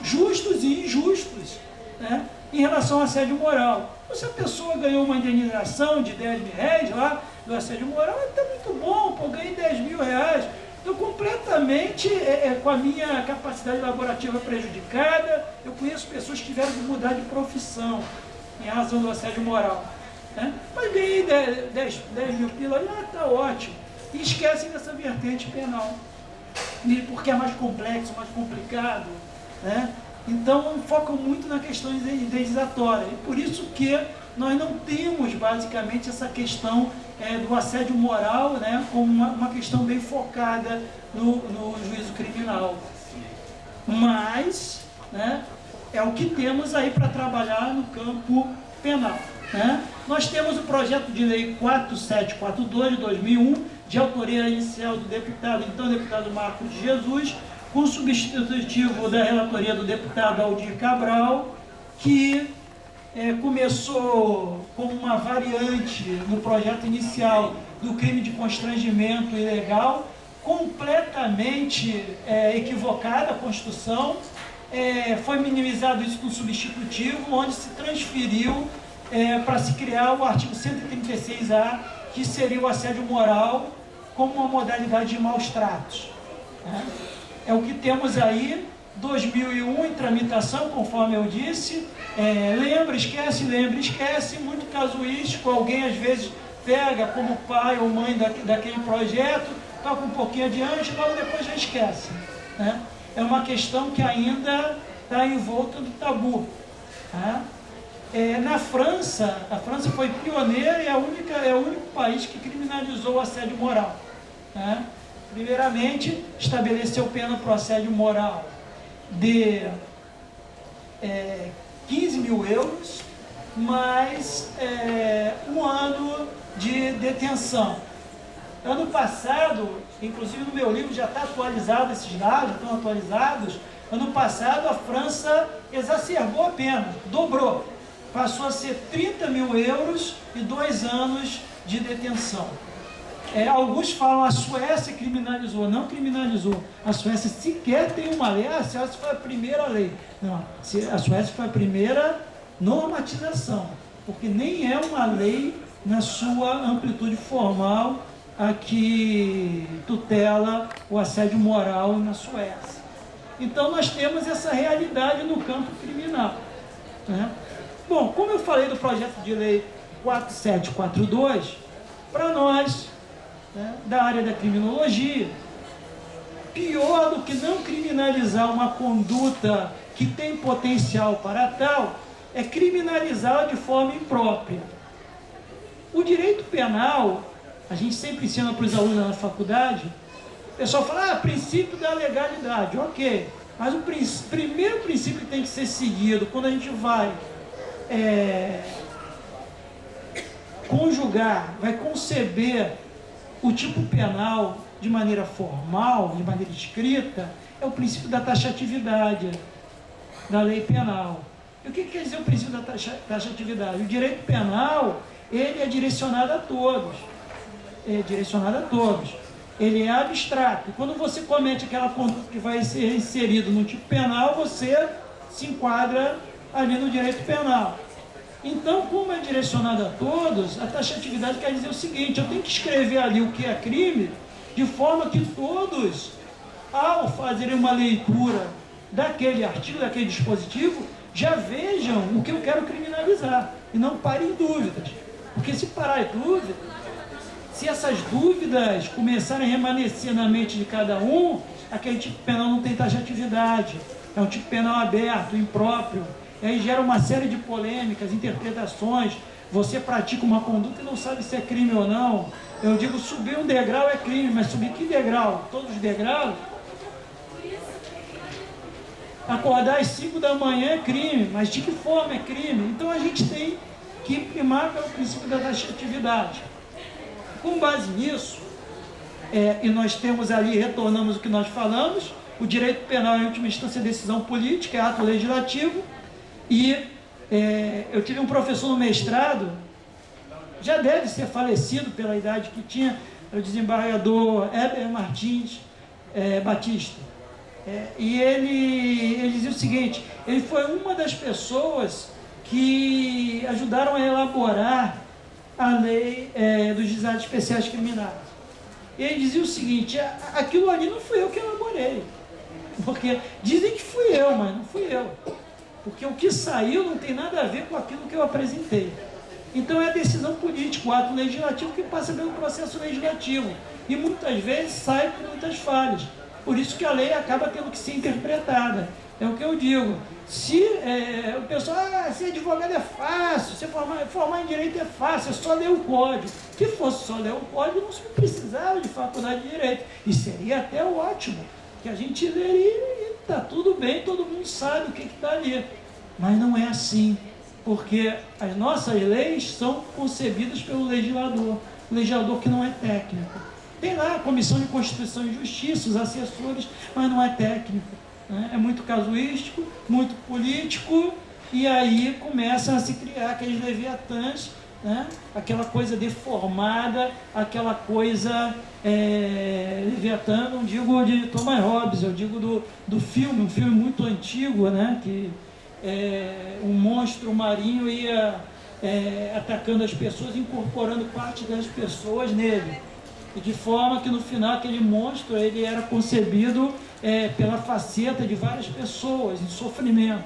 justos e injustos, né, em relação ao assédio moral. Se a pessoa ganhou uma indenização de 10 mil reais lá do assédio moral, está muito bom, pô, ganhei 10 mil reais. Estou completamente com a minha capacidade laborativa prejudicada. Eu conheço pessoas que tiveram que mudar de profissão em razão do assédio moral, né? Mas ganhei 10 mil pila, está ótimo. E esquecem dessa vertente penal, porque é mais complexo, mais complicado, né? Então, focam muito na questão indenizatória. E por isso que nós não temos, basicamente, essa questão do assédio moral, né, como uma questão bem focada no juízo criminal. Mas, né, é o que temos aí para trabalhar no campo penal, né? Nós temos o projeto de lei 4742 de 2001, de autoria inicial do deputado Marcos de Jesus, com substitutivo da relatoria do deputado Aldir Cabral, que começou como uma variante no projeto inicial do crime de constrangimento ilegal, completamente equivocada a Constituição, foi minimizado isso com substitutivo, onde se transferiu para se criar o artigo 136A, que seria o assédio moral como uma modalidade de maus tratos, né? É o que temos aí, 2001 em tramitação, conforme eu disse. Lembra, esquece, muito casuístico. Alguém às vezes pega como pai ou mãe daquele projeto, toca um pouquinho adiante, logo depois já esquece, né? É uma questão que ainda está envolta do tabu, né? Na França, a França foi pioneira e é o único país que criminalizou o assédio moral, né? Primeiramente, estabeleceu pena para o assédio moral de 15 mil euros, mais 1 ano de detenção. Ano passado, inclusive no meu livro já está atualizado esses dados, estão atualizados. Ano passado a França exacerbou a pena, dobrou. Passou a ser 30 mil euros e 2 anos de detenção. Alguns falam a Suécia criminalizou, não criminalizou. A Suécia sequer tem uma lei. A Suécia foi a primeira lei. Não, a Suécia foi a primeira normatização, porque nem é uma lei na sua amplitude formal a que tutela o assédio moral na Suécia. Então nós temos essa realidade no campo criminal, né? Bom, como eu falei do projeto de lei 4742, para nós, né, da área da criminologia, pior do que não criminalizar uma conduta que tem potencial para tal, é criminalizá-la de forma imprópria. O direito penal, a gente sempre ensina para os alunos na faculdade, o pessoal fala, princípio da legalidade, ok, mas o primeiro princípio que tem que ser seguido quando a gente vai conjugar, vai conceber o tipo penal de maneira formal, de maneira escrita, é o princípio da taxatividade da lei penal. E o que quer dizer o princípio da taxatividade? O direito penal, ele é direcionado a todos. ele é abstrato. Quando você comete aquela conduta que vai ser inserido no tipo penal, você se enquadra ali no direito penal. Então, como é direcionado a todos, a taxatividade quer dizer o seguinte: eu tenho que escrever ali o que é crime, de forma que todos, ao fazerem uma leitura daquele artigo, daquele dispositivo, já vejam o que eu quero criminalizar e não parem em dúvidas. Porque se parar em dúvida, se essas dúvidas começarem a remanescer na mente de cada um, aquele tipo penal não tem taxatividade, é um tipo penal aberto, impróprio, e aí gera uma série de polêmicas, interpretações. Você pratica uma conduta e não sabe se é crime ou não. Eu digo, subir um degrau é crime, mas subir que degrau? Todos os degraus? Acordar às 5 da manhã é crime, mas de que forma é crime? Então a gente tem que primar pelo princípio da taxatividade. Com base nisso, e nós temos ali, retornamos o que nós falamos, o direito penal em última instância é decisão política, é ato legislativo, e eu tive um professor no mestrado, já deve ser falecido pela idade que tinha, o desembargador Heber Martins Batista. E ele dizia o seguinte: ele foi uma das pessoas que ajudaram a elaborar a lei dos juizados especiais criminais. E ele dizia o seguinte: aquilo ali não fui eu que elaborei, porque dizem que fui eu, mas não fui eu, porque o que saiu não tem nada a ver com aquilo que eu apresentei. Então é a decisão política, o ato legislativo que passa pelo processo legislativo, e muitas vezes sai com muitas falhas. Por isso que a lei acaba tendo que ser interpretada. É o que eu digo. Se o pessoal, ser advogado é fácil, se formar em direito é fácil, é só ler o código. Se fosse só ler o código, não se precisava de faculdade de direito. E seria até ótimo, que a gente leria e está tudo bem, todo mundo sabe o que está ali. Mas não é assim, porque as nossas leis são concebidas pelo legislador, o legislador que não é técnico. Tem lá a Comissão de Constituição e Justiça, os assessores, mas não é técnico, né? É muito casuístico, muito político, e aí começam a se criar aqueles leviatãs, né? Aquela coisa deformada, aquela coisa leviatã, não digo de Thomas Hobbes, eu digo do filme, um filme muito antigo, né? Que um monstro marinho ia atacando as pessoas, incorporando parte das pessoas nele. E de forma que no final aquele monstro ele era concebido pela faceta de várias pessoas, em sofrimento.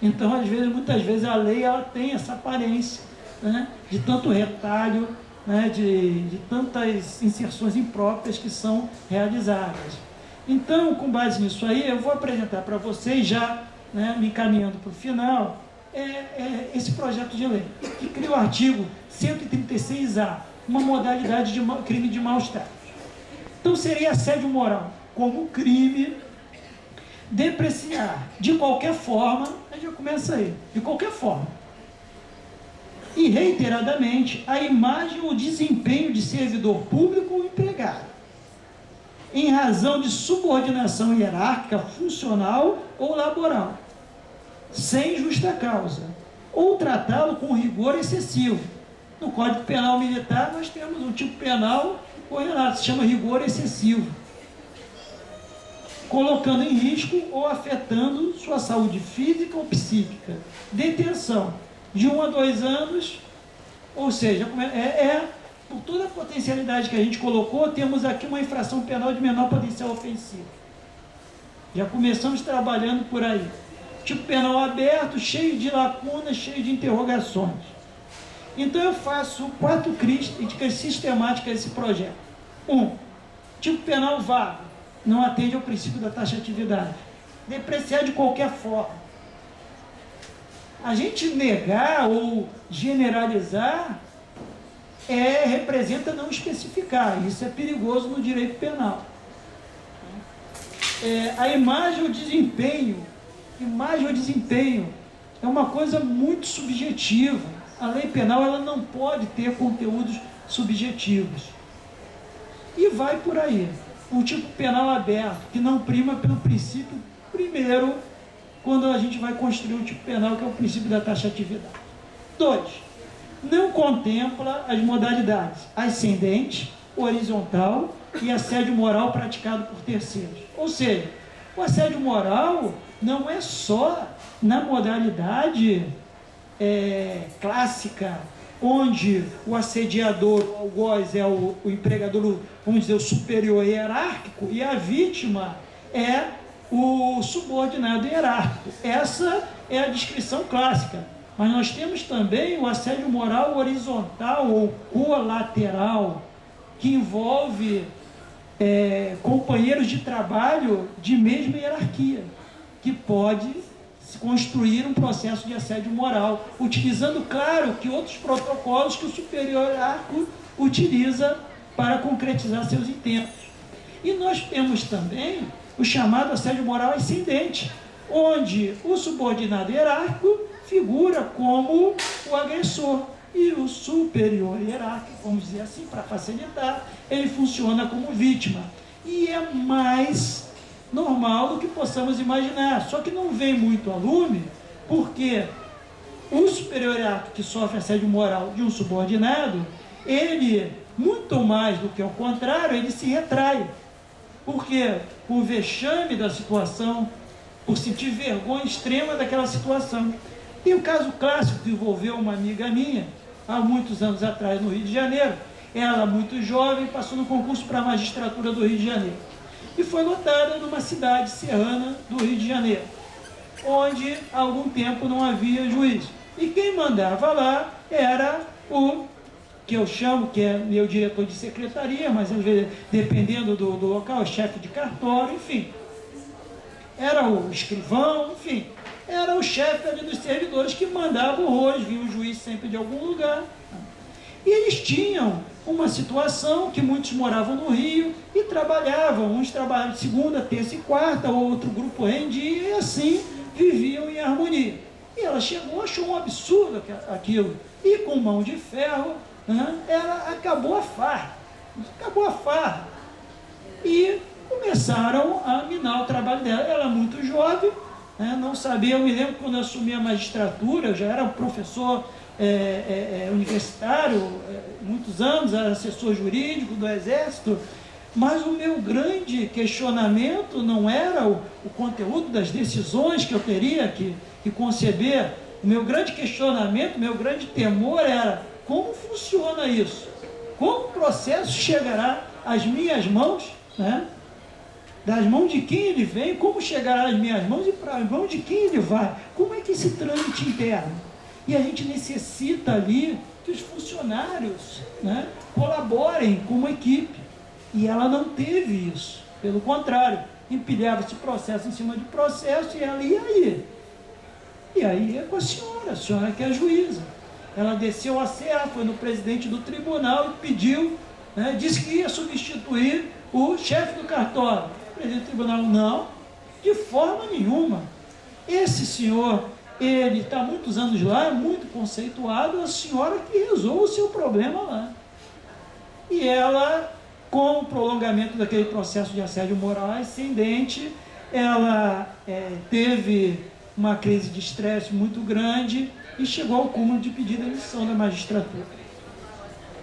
Então, muitas vezes a lei ela tem essa aparência, né, de tanto retalho, né, de tantas inserções impróprias que são realizadas. Então, com base nisso aí, eu vou apresentar para vocês, já, né, me encaminhando para o final, esse projeto de lei, que cria o artigo 136A, uma modalidade de crime de maus tratos. Então seria assédio moral como crime depreciar de qualquer forma, a gente já começa aí, de qualquer forma, e reiteradamente a imagem ou desempenho de servidor público ou empregado, em razão de subordinação hierárquica, funcional ou laboral, sem justa causa, ou tratá-lo com rigor excessivo. No Código Penal Militar nós temos um tipo penal correlato, se chama rigor excessivo, colocando em risco ou afetando sua saúde física ou psíquica. Detenção de 1 a 2 anos, ou seja, por toda a potencialidade que a gente colocou, temos aqui uma infração penal de menor potencial ofensivo. Já começamos trabalhando por aí. Tipo penal aberto, cheio de lacunas, cheio de interrogações. Então eu faço 4 críticas sistemáticas a esse projeto. 1. Tipo penal vago, não atende ao princípio da taxatividade. Depreciar de qualquer forma. A gente negar ou generalizar representa não especificar. Isso é perigoso no direito penal. A imagem ou desempenho é uma coisa muito subjetiva. A lei penal ela não pode ter conteúdos subjetivos. E vai por aí. Um tipo penal aberto, que não prima pelo princípio, primeiro, quando a gente vai construir um tipo penal, que é o princípio da taxatividade. 2. Não contempla as modalidades ascendente, horizontal e assédio moral praticado por terceiros. Ou seja, o assédio moral não é só na modalidade clássica, onde o assediador, o algoz, é o empregador, vamos dizer, o superior hierárquico, e a vítima é o subordinado hierárquico. Essa é a descrição clássica. Mas nós temos também o assédio moral horizontal ou colateral, que envolve companheiros de trabalho de mesma hierarquia, que pode construir um processo de assédio moral, utilizando, claro, que outros protocolos que o superior hierárquico utiliza para concretizar seus intentos. E nós temos também o chamado assédio moral ascendente, onde o subordinado hierárquico figura como o agressor e o superior hierárquico, vamos dizer assim, para facilitar, ele funciona como vítima. E é mais normal do que possamos imaginar, só que não vem muito a lume, porque o superior hierárquico que sofre assédio moral de um subordinado, ele, muito mais do que ao contrário, ele se retrai. Porque por vexame da situação, por sentir vergonha extrema daquela situação. Tem um caso clássico que envolveu uma amiga minha, há muitos anos atrás, no Rio de Janeiro. Ela, muito jovem, passou no concurso para a magistratura do Rio de Janeiro. E foi lotada numa cidade serrana do Rio de Janeiro, onde há algum tempo não havia juiz. E quem mandava lá era o que eu chamo, que é meu diretor de secretaria, mas às vezes, dependendo do local, chefe de cartório, enfim. Era o escrivão, enfim. Era o chefe ali dos servidores que mandava horrores, vinha o juiz sempre de algum lugar. E eles tinham uma situação que muitos moravam no Rio e trabalhavam. Uns trabalhavam de segunda, terça e quarta, outro grupo rendia, e assim viviam em harmonia. E ela chegou, achou um absurdo aquilo. E com mão de ferro, ela acabou a farra. E começaram a minar o trabalho dela. Ela muito jovem, não sabia. Eu me lembro quando eu assumi a magistratura, eu já era um professor universitário, muitos anos, era assessor jurídico do Exército, mas o meu grande questionamento não era o conteúdo das decisões que eu teria que conceber. O meu grande questionamento, o meu grande temor era: como funciona isso? Como o processo chegará às minhas mãos, das mãos de quem ele vem, como chegará às minhas mãos e para as mãos de quem ele vai? Como é que esse trâmite interno? E a gente necessita ali que os funcionários colaborem como equipe. E ela não teve isso. Pelo contrário, empilhava-se processo em cima de processo e ela ia aí. E aí é com a senhora que é a juíza. Ela desceu a serra, foi no presidente do tribunal e pediu, disse que ia substituir o chefe do cartório. O presidente do tribunal: não, de forma nenhuma. Esse senhor, ele está há muitos anos lá, é muito conceituado, a senhora que resolve o seu problema lá. E ela, com o prolongamento daquele processo de assédio moral ascendente, ela teve uma crise de estresse muito grande e chegou ao cúmulo de pedir demissão da magistratura.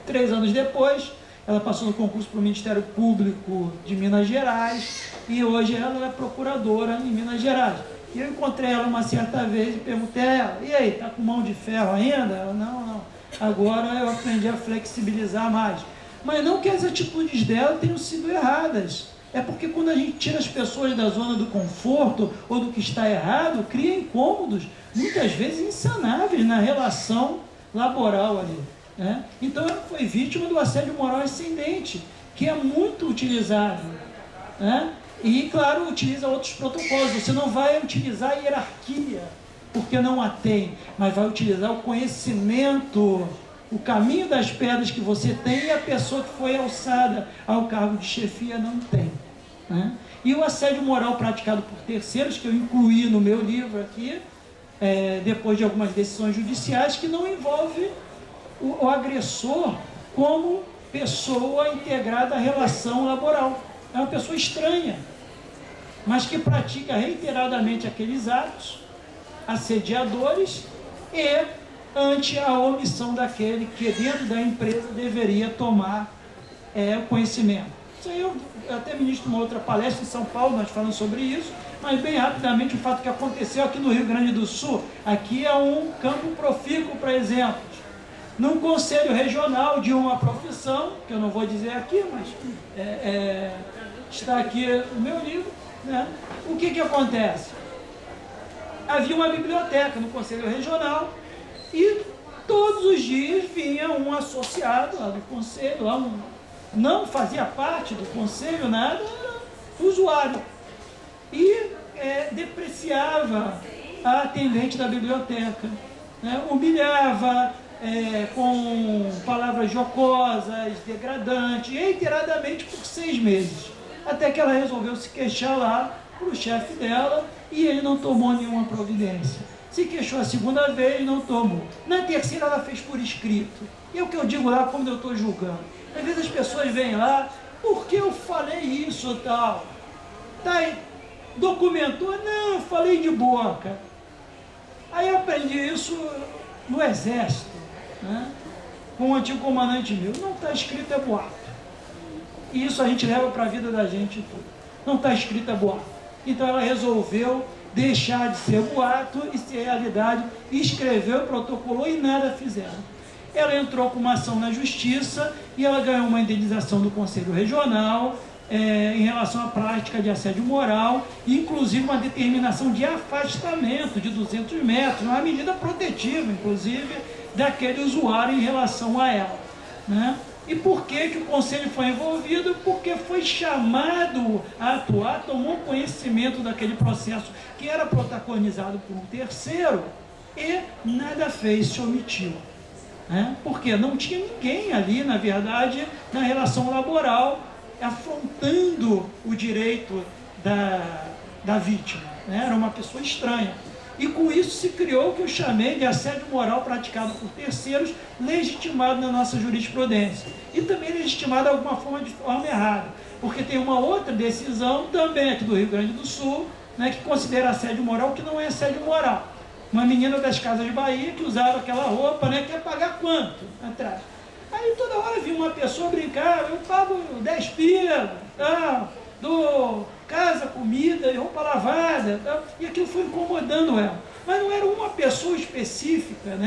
3 anos depois, ela passou no concurso para o Ministério Público de Minas Gerais e hoje ela é procuradora em Minas Gerais. E eu encontrei ela uma certa vez e perguntei a ela: e aí, está com mão de ferro ainda? Ela: não, agora eu aprendi a flexibilizar mais. Mas não que as atitudes dela tenham sido erradas. É porque quando a gente tira as pessoas da zona do conforto ou do que está errado, cria incômodos, muitas vezes insanáveis na relação laboral ali. Então ela foi vítima do assédio moral ascendente, que é muito utilizado. E, claro, utiliza outros protocolos. Você não vai utilizar a hierarquia, porque não a tem, mas vai utilizar o conhecimento, o caminho das pedras que você tem e a pessoa que foi alçada ao cargo de chefia não tem. E o assédio moral praticado por terceiros, que eu incluí no meu livro aqui, depois de algumas decisões judiciais, que não envolve o agressor como pessoa integrada à relação laboral. É uma pessoa estranha, mas que pratica reiteradamente aqueles atos assediadores e ante a omissão daquele que dentro da empresa deveria tomar conhecimento. Isso aí eu até ministro uma outra palestra em São Paulo, nós falamos sobre isso, mas bem rapidamente o fato que aconteceu aqui no Rio Grande do Sul, aqui é um campo profícuo para exemplos. Num conselho regional de uma profissão, que eu não vou dizer aqui, mas está aqui no meu livro, né? O que acontece? Havia uma biblioteca no conselho regional e todos os dias vinha um associado lá do conselho, lá não fazia parte do conselho, nada, era usuário. E depreciava a atendente da biblioteca, né? Humilhava, com palavras jocosas, degradantes, reiteradamente por 6 meses. Até que ela resolveu se queixar lá para o chefe dela e ele não tomou nenhuma providência. Se queixou a segunda vez, não tomou. Na terceira ela fez por escrito. E é o que eu digo lá quando eu estou julgando. Às vezes as pessoas vêm lá, por que eu falei isso ou tal? Tá aí, documentou? Não, eu falei de boca. Aí eu aprendi isso no exército, né? Com um antigo comandante meu. Não está escrito, é boato. E isso a gente leva para a vida da gente tudo. Não está escrito, é boato. Então ela resolveu deixar de ser boato e ser realidade, escreveu, protocolou e nada fizeram. Ela entrou com uma ação na justiça e ela ganhou uma indenização do Conselho Regional em relação à prática de assédio moral, inclusive uma determinação de afastamento de 200 metros, uma medida protetiva, inclusive, daquele usuário em relação a ela, né? E por que o Conselho foi envolvido? Porque foi chamado a atuar, tomou conhecimento daquele processo que era protagonizado por um terceiro e nada fez, se omitiu. Porque não tinha ninguém ali, na verdade, na relação laboral, afrontando o direito da vítima. Era uma pessoa estranha. E com isso se criou o que eu chamei de assédio moral praticado por terceiros, legitimado na nossa jurisprudência. E também legitimado de alguma forma, de forma errada. Porque tem uma outra decisão, também aqui do Rio Grande do Sul, que considera assédio moral que não é assédio moral. Uma menina das Casas de Bahia que usava aquela roupa, quer pagar quanto atrás? Aí toda hora vinha uma pessoa brincar, eu pago 10 pila, dou casa, comida e roupa lavada, e aquilo foi incomodando ela. Mas não era uma pessoa específica,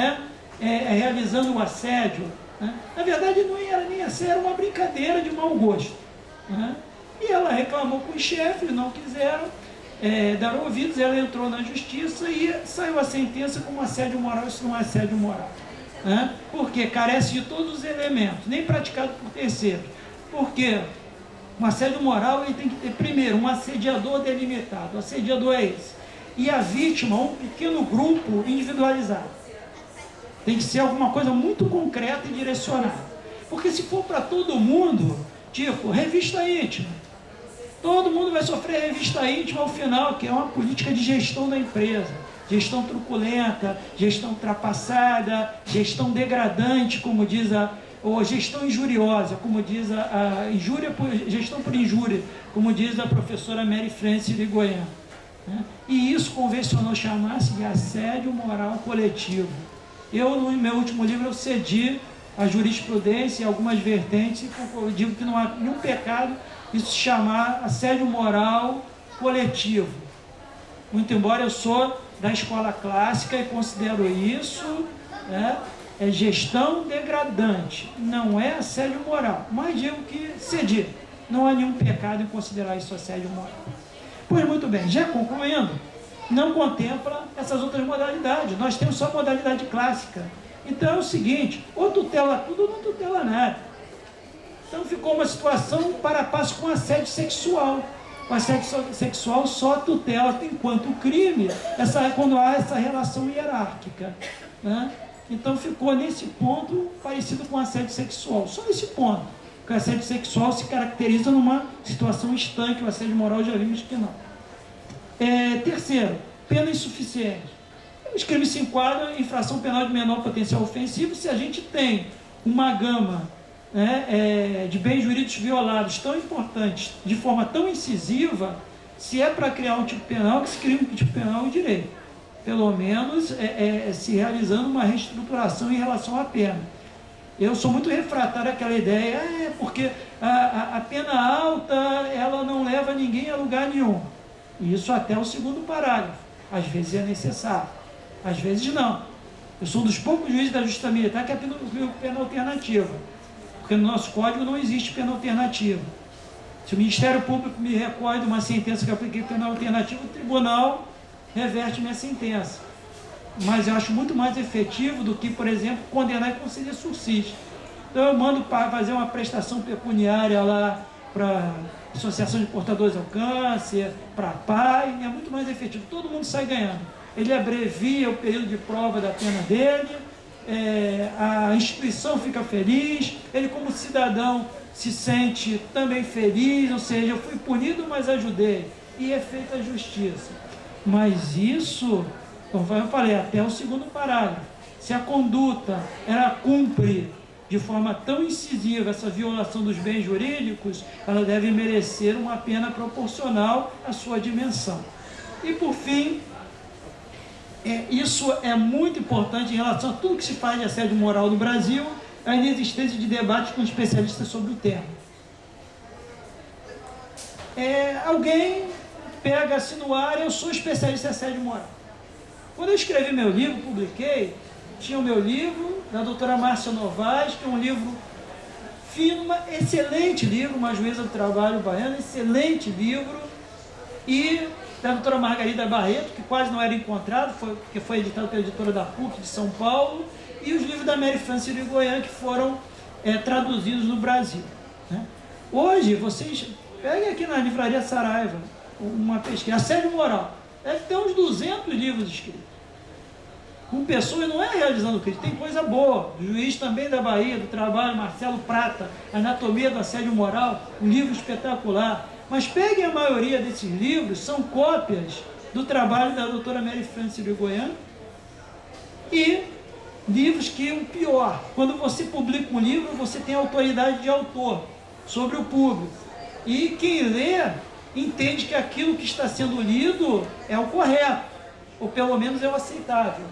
realizando o assédio. Na verdade não era nem assédio, era uma brincadeira de mau gosto. E ela reclamou com os chefes, não quiseram dar ouvidos, ela entrou na justiça e saiu a sentença como assédio moral. Isso não é assédio moral. Porque carece de todos os elementos, nem praticado por terceiros. Porque um assédio moral ele tem que ter, primeiro, um assediador delimitado. O assediador é esse. E a vítima, um pequeno grupo individualizado. Tem que ser alguma coisa muito concreta e direcionada. Porque se for para todo mundo, tipo, revista íntima, todo mundo vai sofrer revista íntima ao final, que é uma política de gestão da empresa. Gestão truculenta, gestão ultrapassada, gestão degradante, como diz ou gestão injuriosa, como diz gestão por injúria, como diz a professora Mary Francis de Goiânia. E isso convencionou chamar-se de assédio moral coletivo. Eu, no meu último livro, eu cedi a jurisprudência e algumas vertentes, e eu digo que não há nenhum pecado isso se chamar assédio moral coletivo. Muito embora eu sou da escola clássica e considero isso é gestão degradante, não é assédio moral, mas digo que cedi, não há nenhum pecado em considerar isso assédio moral. Pois muito bem, já concluindo, não contempla essas outras modalidades, nós temos só a modalidade clássica. Então é o seguinte, ou tutela tudo ou não tutela nada. Então ficou uma situação para passo com assédio sexual. O assédio sexual só tutela enquanto crime, quando há essa relação hierárquica. Então ficou nesse ponto parecido com assédio sexual, só nesse ponto. Porque o assédio sexual se caracteriza numa situação estanque, o assédio moral já vimos que não. Terceiro, pena insuficiente. Os crimes se enquadram em infração penal de menor potencial ofensivo se a gente tem uma gama de bens jurídicos violados tão importantes, de forma tão incisiva, se é para criar um tipo penal, que se cria um tipo penal em direito. Pelo menos se realizando uma reestruturação em relação à pena. Eu sou muito refratário àquela ideia, porque a pena alta, ela não leva ninguém a lugar nenhum. Isso até o segundo parágrafo. Às vezes é necessário, às vezes não. Eu sou um dos poucos juízes da Justiça Militar que aplica pena alternativa, porque no nosso código não existe pena alternativa. Se o Ministério Público me recorre de uma sentença que eu apliquei pena alternativa, o tribunal reverte minha sentença. Mas eu acho muito mais efetivo do que, por exemplo, condenar e conceder sursis. Então eu mando para fazer uma prestação pecuniária lá para Associação de Portadores ao Câncer, para a PAI, é muito mais efetivo. Todo mundo sai ganhando. Ele abrevia o período de prova da pena dele, a instituição fica feliz, ele como cidadão se sente também feliz, ou seja, eu fui punido, mas ajudei, e é feita a justiça. Mas isso, como eu falei, até o segundo parágrafo, se a conduta ela cumpre de forma tão incisiva essa violação dos bens jurídicos, ela deve merecer uma pena proporcional à sua dimensão. E por fim, isso é muito importante em relação a tudo que se faz de assédio moral no Brasil, a inexistência de debates com especialistas sobre o tema. Alguém pega assim no ar, eu sou especialista em assédio moral. Quando eu escrevi meu livro, publiquei, tinha o meu livro, da doutora Márcia Novaes, que é um livro fino, excelente livro, uma juíza do trabalho baiana, excelente livro, e da doutora Margarida Barreto, que quase não era encontrado, porque foi editado pela editora da PUC de São Paulo, e os livros da Mary Frances Irigoyen, que foram traduzidos no Brasil. Né? Hoje, vocês peguem aqui na Livraria Saraiva uma pesquisa, assédio moral, deve ter uns 200 livros escritos. Com pessoas não é realizando crítica, tem coisa boa. O juiz também da Bahia, do trabalho, Marcelo Prata, Anatomia do Assédio Moral, um livro espetacular. Mas peguem a maioria desses livros, são cópias do trabalho da doutora Mary Frances Irigoyen e livros que, o pior, quando você publica um livro, você tem autoridade de autor sobre o público. E quem lê entende que aquilo que está sendo lido é o correto, ou pelo menos é o aceitável.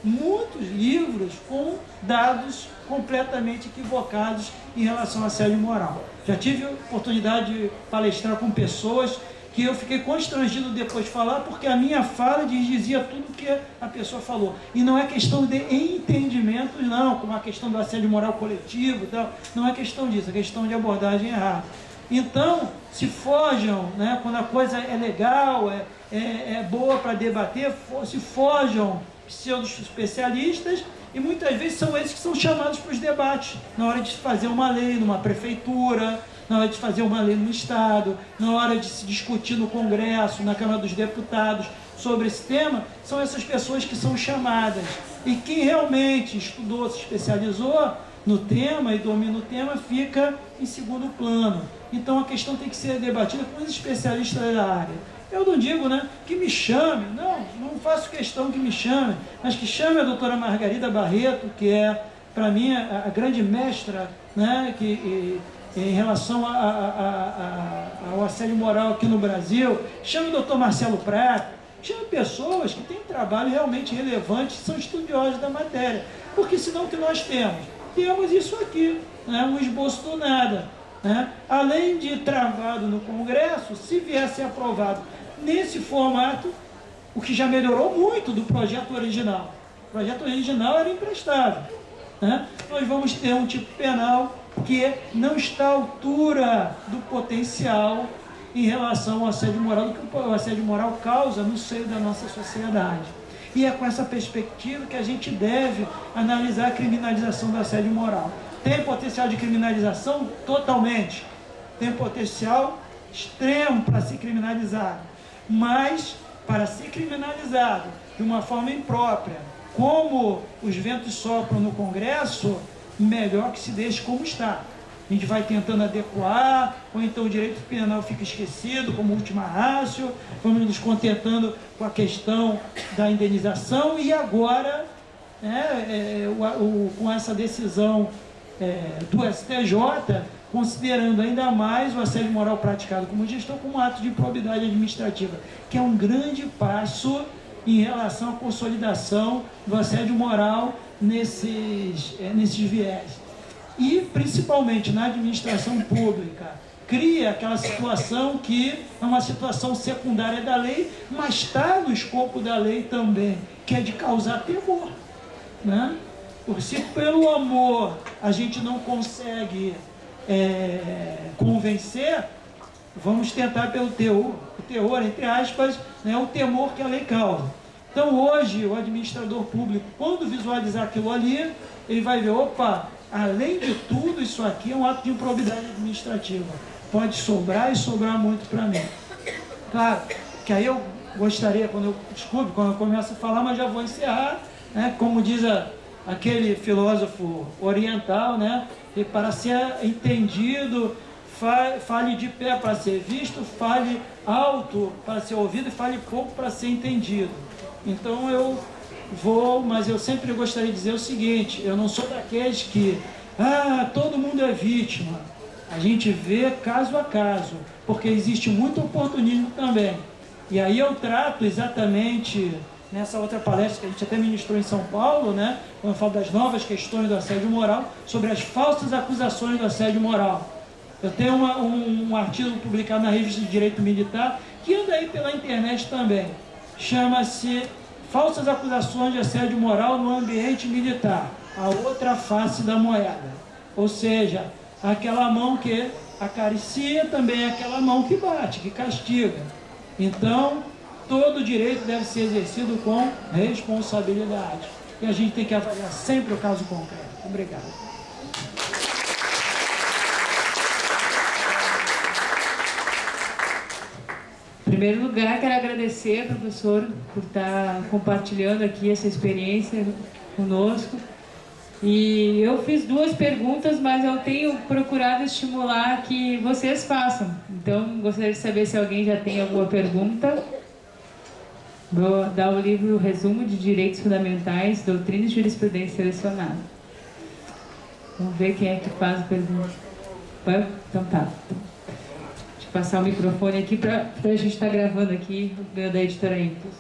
Muitos livros com dados completamente equivocados em relação a assédio moral. Já tive a oportunidade de palestrar com pessoas que eu fiquei constrangido depois de falar, porque a minha fala dizia tudo o que a pessoa falou. E não é questão de entendimentos, não, como a questão do assédio moral coletivo, tal. Não é questão disso, é questão de abordagem errada. Então, se forjam, né, quando a coisa é legal, é boa para debater, se forjam pseudos especialistas, e muitas vezes são eles que são chamados para os debates, na hora de fazer uma lei numa prefeitura, na hora de fazer uma lei no Estado, na hora de se discutir no Congresso, na Câmara dos Deputados, sobre esse tema, são essas pessoas que são chamadas. E quem realmente estudou, se especializou no tema e domina o tema, fica em segundo plano. Então a questão tem que ser debatida com os especialistas da área. Eu não digo, né, que me chame, não faço questão que me chame, mas que chame a doutora Margarida Barreto, que é, para mim, a grande mestra, né, em relação ao assédio moral aqui no Brasil. Chame o doutor Marcelo Prata, chame pessoas que têm trabalho realmente relevante, são estudiosos da matéria, porque senão o que nós temos? Temos isso aqui, né, um esboço do nada. Né? Além de travado no Congresso, se viesse aprovado nesse formato, o que já melhorou muito do projeto original. O projeto original era imprestável. Né? Nós vamos ter um tipo penal que não está à altura do potencial em relação ao assédio moral, do que o assédio moral causa no seio da nossa sociedade. E é com essa perspectiva que a gente deve analisar a criminalização do assédio moral. Tem potencial de criminalização? Totalmente. Tem potencial extremo para ser criminalizado. Mas, para ser criminalizado de uma forma imprópria, como os ventos sopram no Congresso, melhor que se deixe como está. A gente vai tentando adequar, ou então o direito penal fica esquecido como última ratio, vamos nos contentando com a questão da indenização, e agora, com essa decisão do STJ, considerando ainda mais o assédio moral praticado como gestor como ato de improbidade administrativa, que é um grande passo em relação à consolidação do assédio moral nesses viés. e, principalmente na administração pública, cria aquela situação que é uma situação secundária da lei, mas está no escopo da lei também, que é de causar temor, né? Porque se pelo amor a gente não consegue convencer, vamos tentar pelo teor, o teor, entre aspas, né, o temor que a lei causa. Então hoje o administrador público, quando visualizar aquilo ali, ele vai ver, opa, além de tudo isso aqui é um ato de improbidade administrativa. Pode sobrar e sobrar muito para mim. Claro, que aí eu gostaria, quando eu começo a falar, mas já vou encerrar, né, como diz aquele filósofo oriental, né, que para ser entendido, fale de pé para ser visto, fale alto para ser ouvido e fale pouco para ser entendido. Então eu vou, mas eu sempre gostaria de dizer o seguinte, eu não sou daqueles que, todo mundo é vítima. A gente vê caso a caso, porque existe muito oportunismo também. E aí eu trato exatamente nessa outra palestra que a gente até ministrou em São Paulo, né, quando eu falo das novas questões do assédio moral, sobre as falsas acusações do assédio moral. Eu tenho um artigo publicado na Revista de Direito Militar, que anda aí pela internet também. Chama-se Falsas Acusações de Assédio Moral no Ambiente Militar, a outra face da moeda. Ou seja, aquela mão que acaricia também é aquela mão que bate, que castiga. Então, todo direito deve ser exercido com responsabilidade. E a gente tem que avaliar sempre o caso concreto. Obrigado. Em primeiro lugar, quero agradecer, professor, por estar compartilhando aqui essa experiência conosco. E eu fiz 2 perguntas, mas eu tenho procurado estimular que vocês façam. Então, gostaria de saber se alguém já tem alguma pergunta. Vou dar o livro Resumo de Direitos Fundamentais, Doutrina e Jurisprudência Selecionada. Vamos ver quem é que faz a pergunta. Então tá. Deixa eu passar o microfone aqui para a gente estar gravando aqui, o meu da editora Impulso.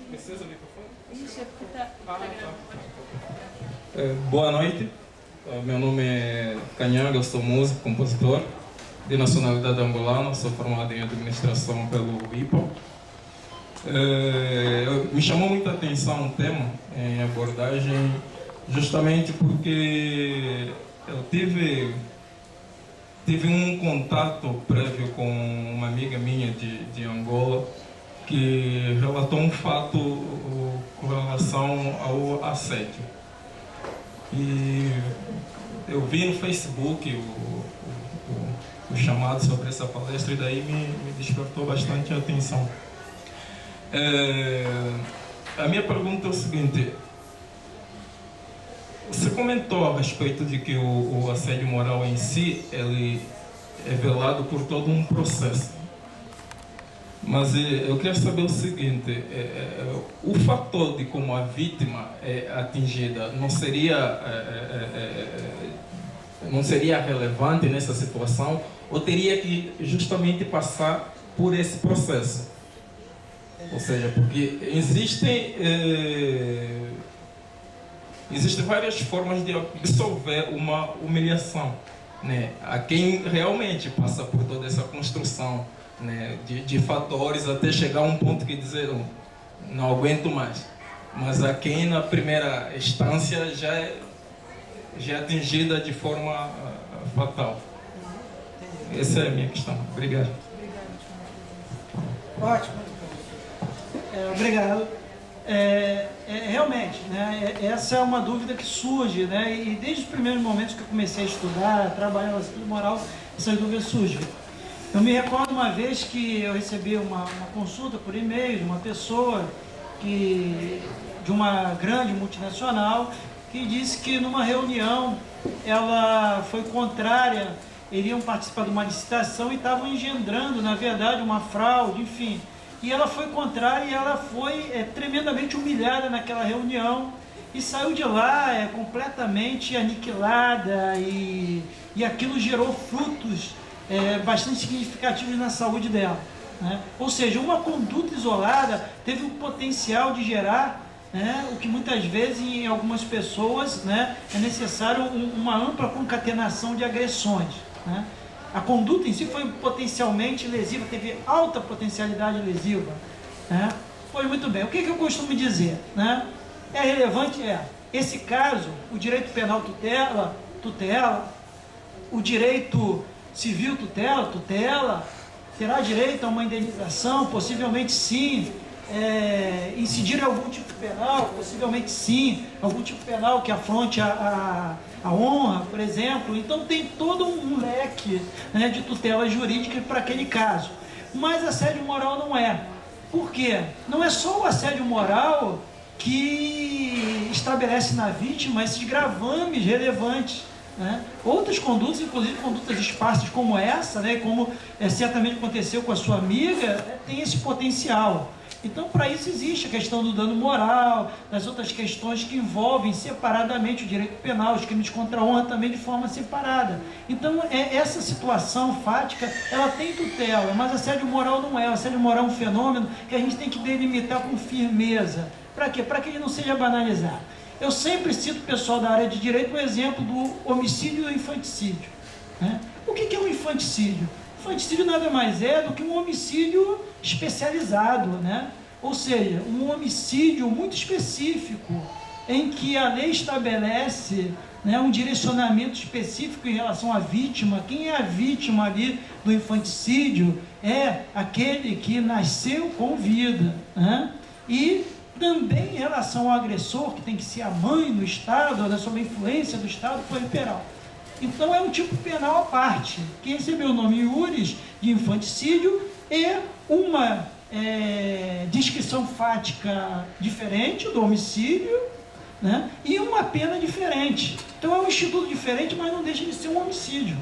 Precisa o microfone? Isso, é porque tá gravando. Boa noite, meu nome é Canhanga, eu sou músico, compositor, de nacionalidade angolana, sou formado em administração pelo IPA. Me chamou muita atenção o tema em abordagem, justamente porque eu tive um contato prévio com uma amiga minha de Angola, que relatou um fato com relação ao assédio. E eu vi no Facebook o chamado sobre essa palestra e daí me despertou bastante a atenção. A minha pergunta é o seguinte: você comentou a respeito de que o assédio moral em si ele é velado por todo um processo. Mas eu queria saber o seguinte, o fator de como a vítima é atingida não seria relevante nessa situação, ou teria que justamente passar por esse processo? Ou seja, porque existem várias formas de absolver uma humilhação, né, a quem realmente passa por toda essa construção, né, de fatores até chegar a um ponto que dizer não aguento mais. Mas a quem na primeira instância já é atingida de forma fatal. Essa é a minha questão. Obrigado. Ótimo. Obrigado. Realmente, né, essa é uma dúvida que surge, né, e desde os primeiros momentos que eu comecei a estudar, a trabalhar no assédio moral, essas dúvidas surgem. Eu me recordo uma vez que eu recebi uma consulta por e-mail de uma pessoa de uma grande multinacional que disse que numa reunião ela foi contrária, iriam participar de uma licitação e estavam engendrando, na verdade, uma fraude, enfim. E ela foi contrária e ela foi tremendamente humilhada naquela reunião e saiu de lá completamente aniquilada e aquilo gerou frutos bastante significativos na saúde dela, né? Ou seja, uma conduta isolada teve o potencial de gerar né, o que muitas vezes em algumas pessoas, né, é necessário uma ampla concatenação de agressões, né. A conduta em si foi potencialmente lesiva, teve alta potencialidade lesiva, né. Foi muito bem. O que eu costumo dizer, né? É relevante, esse caso, o direito penal tutela, o direito civil tutela, terá direito a uma indenização, possivelmente sim, incidir em algum tipo penal, possivelmente sim, algum tipo penal que afronte a honra, por exemplo. Então tem todo um leque, né, de tutela jurídica para aquele caso. Mas assédio moral não é. Por quê? Não é só o assédio moral que estabelece na vítima esses gravames relevantes, né? Outras condutas, inclusive condutas esparsas como essa, né, como certamente aconteceu com a sua amiga, tem esse potencial. Então, para isso existe a questão do dano moral, das outras questões que envolvem separadamente o direito penal, os crimes contra a honra também de forma separada. Então, essa situação fática, ela tem tutela, mas assédio moral não é. O assédio moral é um fenômeno que a gente tem que delimitar com firmeza. Para quê? Para que ele não seja banalizado. Eu sempre cito o pessoal da área de direito o exemplo do homicídio e do infanticídio, né? O que é um infanticídio? Infanticídio nada mais é do que um homicídio especializado, né? Ou seja, um homicídio muito específico, em que a lei estabelece, né, um direcionamento específico em relação à vítima. Quem é a vítima ali do infanticídio é aquele que nasceu com vida, né? E também em relação ao agressor, que tem que ser a mãe do Estado, ou sob a influência do Estado puerperal. Então é um tipo penal à parte, que recebeu o nome iuris de infanticídio e uma descrição fática diferente do homicídio, né, e uma pena diferente. Então é um instituto diferente, mas não deixa de ser um homicídio,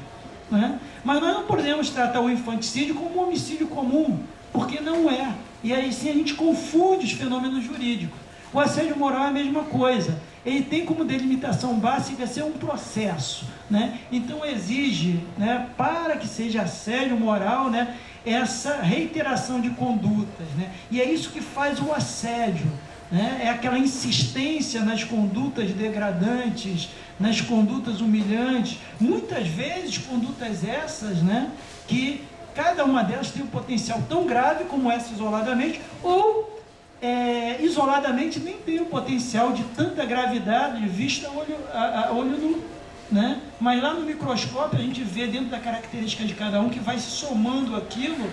né? Mas nós não podemos tratar o infanticídio como um homicídio comum, porque não é. E aí sim a gente confunde os fenômenos jurídicos. O assédio moral é a mesma coisa. Ele tem como delimitação básica ser um processo, né? Então exige, né, para que seja assédio moral, né, essa reiteração de condutas, né? E é isso que faz o assédio, né? É aquela insistência nas condutas degradantes, nas condutas humilhantes, muitas vezes condutas essas, né, que cada uma delas tem um potencial tão grave como essa isoladamente, ou isoladamente nem tem o potencial de tanta gravidade vista a olho nu, né? Mas lá no microscópio a gente vê dentro da característica de cada um que vai se somando aquilo,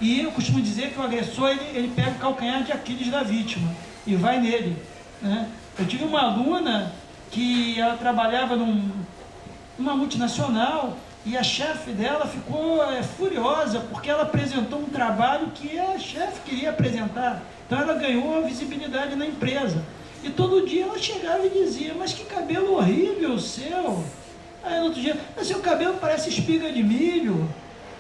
e eu costumo dizer que o agressor ele pega o calcanhar de Aquiles da vítima e vai nele, né? Eu tive uma aluna que ela trabalhava numa multinacional, e a chefe dela ficou furiosa porque ela apresentou um trabalho que a chefe queria apresentar. Então ela ganhou a visibilidade na empresa. E todo dia ela chegava e dizia: mas que cabelo horrível o seu. Aí no outro dia: mas seu cabelo parece espiga de milho.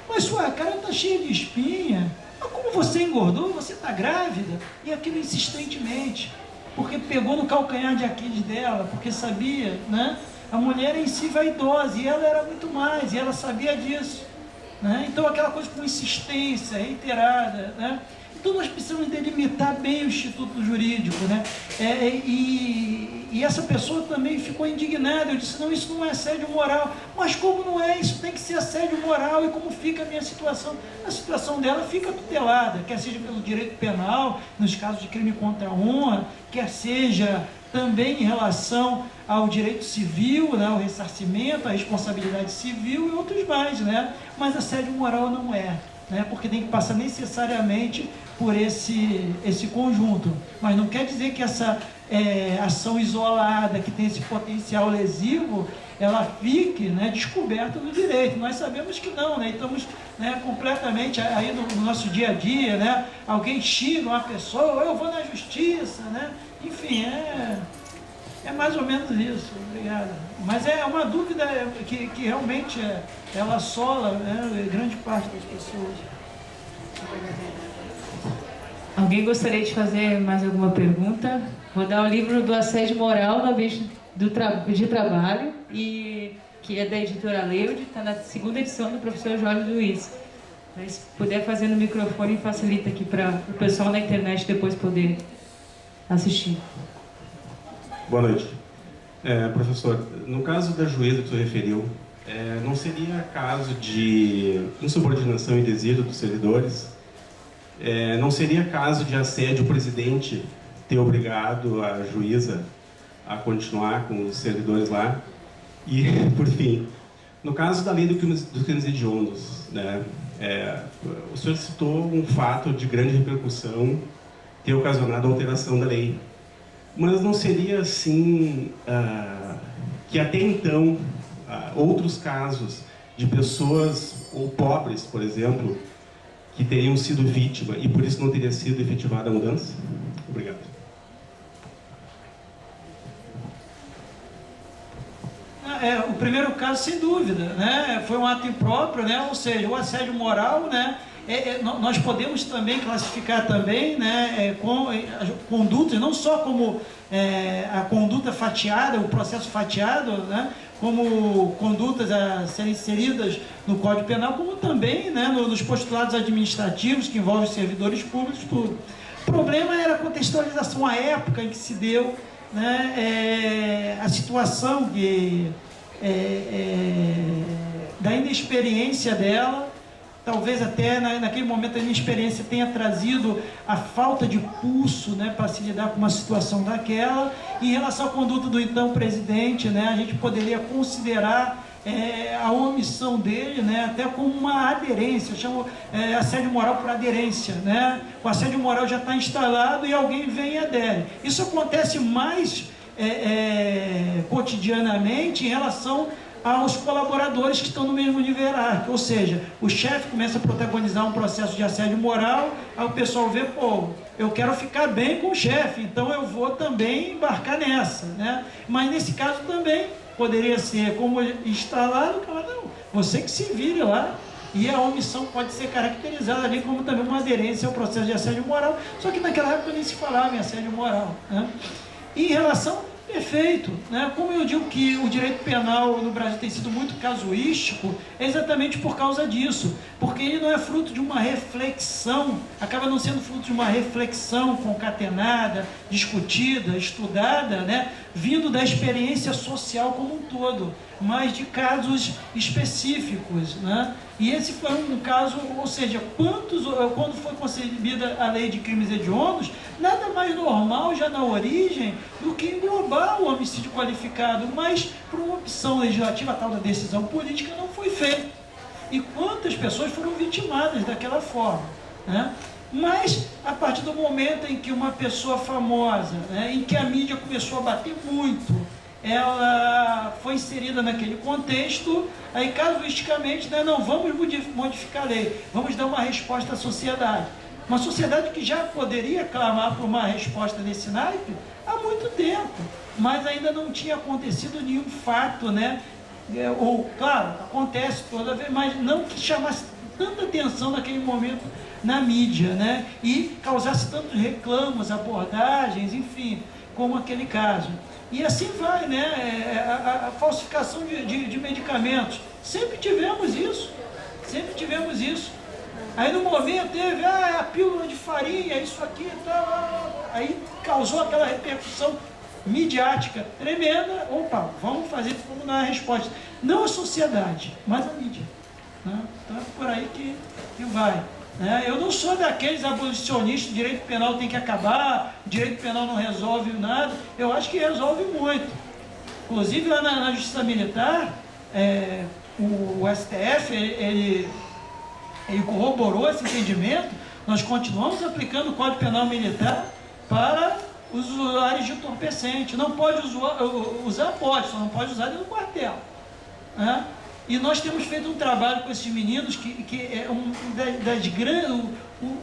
Mas sua cara está cheia de espinha. Mas como você engordou, você está grávida. E aquilo insistentemente, porque pegou no calcanhar de Aquiles dela, porque sabia, né? A mulher em si vaidosa, e ela era muito mais, e ela sabia disso, né? Então aquela coisa com insistência, reiterada, né? Então nós precisamos delimitar bem o instituto jurídico, né? E essa pessoa também ficou indignada. Eu disse: não, isso não é assédio moral. Mas como não é? Isso tem que ser assédio moral. E como fica a minha situação? A situação dela fica tutelada, quer seja pelo direito penal, nos casos de crime contra a honra, quer seja também em relação ao direito civil, né, o ressarcimento, a responsabilidade civil e outros mais, né? Mas assédio moral não é, né? Porque tem que passar necessariamente por esse conjunto. Mas não quer dizer que essa ação isolada, que tem esse potencial lesivo, ela fique, né, descoberta do direito. Nós sabemos que não, né? Estamos, né, completamente aí no nosso dia a dia, né? Alguém xinga uma pessoa: eu vou na justiça, né? Enfim, é mais ou menos isso. Obrigado. Mas é uma dúvida que realmente ela assola, né, grande parte das pessoas. Alguém gostaria de fazer mais alguma pergunta? Vou dar o livro do Assédio Moral no Ambiente de Trabalho, que é da editora Leude, está na segunda edição do professor Jorge Luiz. Mas se puder fazer no microfone, facilita aqui para o pessoal na internet depois poder assistir. Boa noite. Professor, no caso da juíza que o senhor referiu, não seria caso de insubordinação e desídia dos servidores? Não seria caso de assédio o presidente ter obrigado a juíza a continuar com os servidores lá? E, por fim, no caso da lei dos crimes hediondos, né, o senhor citou um fato de grande repercussão ter ocasionado a alteração da lei. Mas não seria assim que até então outros casos de pessoas ou pobres, por exemplo, que teriam sido vítima e por isso não teria sido efetivada a mudança? Obrigado. O primeiro caso, sem dúvida, né? Foi um ato impróprio, né? Ou seja, o assédio moral, né? Nós podemos também classificar também, né, condutas, não só como a conduta fatiada, o processo fatiado, né, como condutas a serem inseridas no Código Penal, como também, né, nos postulados administrativos que envolvem servidores públicos, tudo. O problema era a contextualização, a época em que se deu, né, a situação da inexperiência dela. Talvez até naquele momento a minha experiência tenha trazido a falta de pulso, né, para se lidar com uma situação daquela. Em relação à conduta do então presidente, né, a gente poderia considerar a omissão dele, né, até como uma aderência. Eu chamo assédio moral por aderência, né? O assédio moral já está instalado e alguém vem e adere. Isso acontece mais cotidianamente em relação aos colaboradores que estão no mesmo nível hierárquico, ou seja, o chefe começa a protagonizar um processo de assédio moral, aí o pessoal vê, pô, eu quero ficar bem com o chefe, então eu vou também embarcar nessa, né? Mas nesse caso também poderia ser como instalado, não, você que se vire lá, e a omissão pode ser caracterizada ali como também uma aderência ao processo de assédio moral, só que naquela época nem se falava em assédio moral, né? E em relação... Perfeito, né? Como eu digo que o direito penal no Brasil tem sido muito casuístico, é exatamente por causa disso, porque ele não é fruto de uma reflexão, acaba não sendo fruto de uma reflexão concatenada, discutida, estudada, né? Vindo da experiência social como um todo, mas de casos específicos, né? E esse foi um caso, ou seja, quando foi concebida a lei de crimes hediondos, nada mais normal já na origem do que englobar o homicídio qualificado, mas por uma opção legislativa, a tal da decisão política, não foi feita. E quantas pessoas foram vitimadas daquela forma, né? Mas, a partir do momento em que uma pessoa famosa, né, em que a mídia começou a bater muito, ela foi inserida naquele contexto, aí casuisticamente, né, não, vamos modificar a lei, vamos dar uma resposta à sociedade. Uma sociedade que já poderia clamar por uma resposta desse naipe há muito tempo, mas ainda não tinha acontecido nenhum fato, né? Ou, claro, acontece toda vez, mas não que chamasse tanta atenção naquele momento na mídia, né? E causasse tantos reclamos, abordagens, enfim, como aquele caso. E assim vai, né? A falsificação de medicamentos. Sempre tivemos isso. Sempre tivemos isso. Aí no momento teve a pílula de farinha, isso aqui e tal. Aí causou aquela repercussão midiática tremenda. Opa, vamos fazer, vamos dar uma resposta. Não a sociedade, mas a mídia, né? Então é por aí que vai. Eu não sou daqueles abolicionistas, o direito penal tem que acabar, o direito penal não resolve nada. Eu acho que resolve muito. Inclusive lá na Justiça Militar, o STF, ele corroborou esse entendimento. Nós continuamos aplicando o Código Penal Militar para os usuários de entorpecente. Não pode usar, pode, só não pode usar dentro do quartel, né? E nós temos feito um trabalho com esses meninos que é o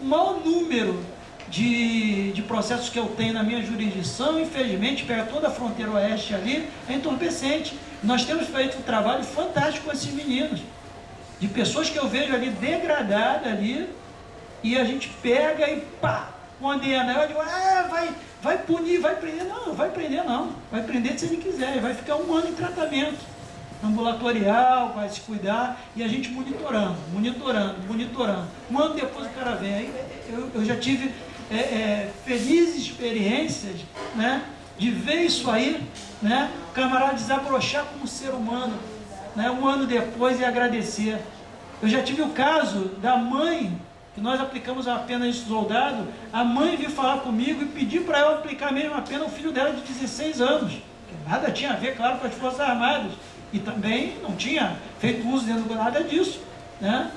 maior número de processos que eu tenho na minha jurisdição, infelizmente, pega toda a fronteira oeste ali, é entorpecente. Nós temos feito um trabalho fantástico com esses meninos, de pessoas que eu vejo ali degradadas ali, e a gente pega e pá, condena. Eu digo, vai punir, vai prender. Não vai prender não, vai prender se ele quiser, vai ficar 1 ano em tratamento ambulatorial, vai se cuidar, e a gente monitorando. 1 ano depois o cara vem. Aí eu já tive felizes experiências, né, de ver isso aí, né? O camarada desabrochar como ser humano, né? Um ano depois e agradecer. Eu já tive o caso da mãe, que nós aplicamos a pena de soldado, a mãe veio falar comigo e pediu para eu aplicar a mesma pena ao filho dela de 16 anos, que nada tinha a ver, claro, com as Forças Armadas, e também não tinha feito uso de nada disso, né?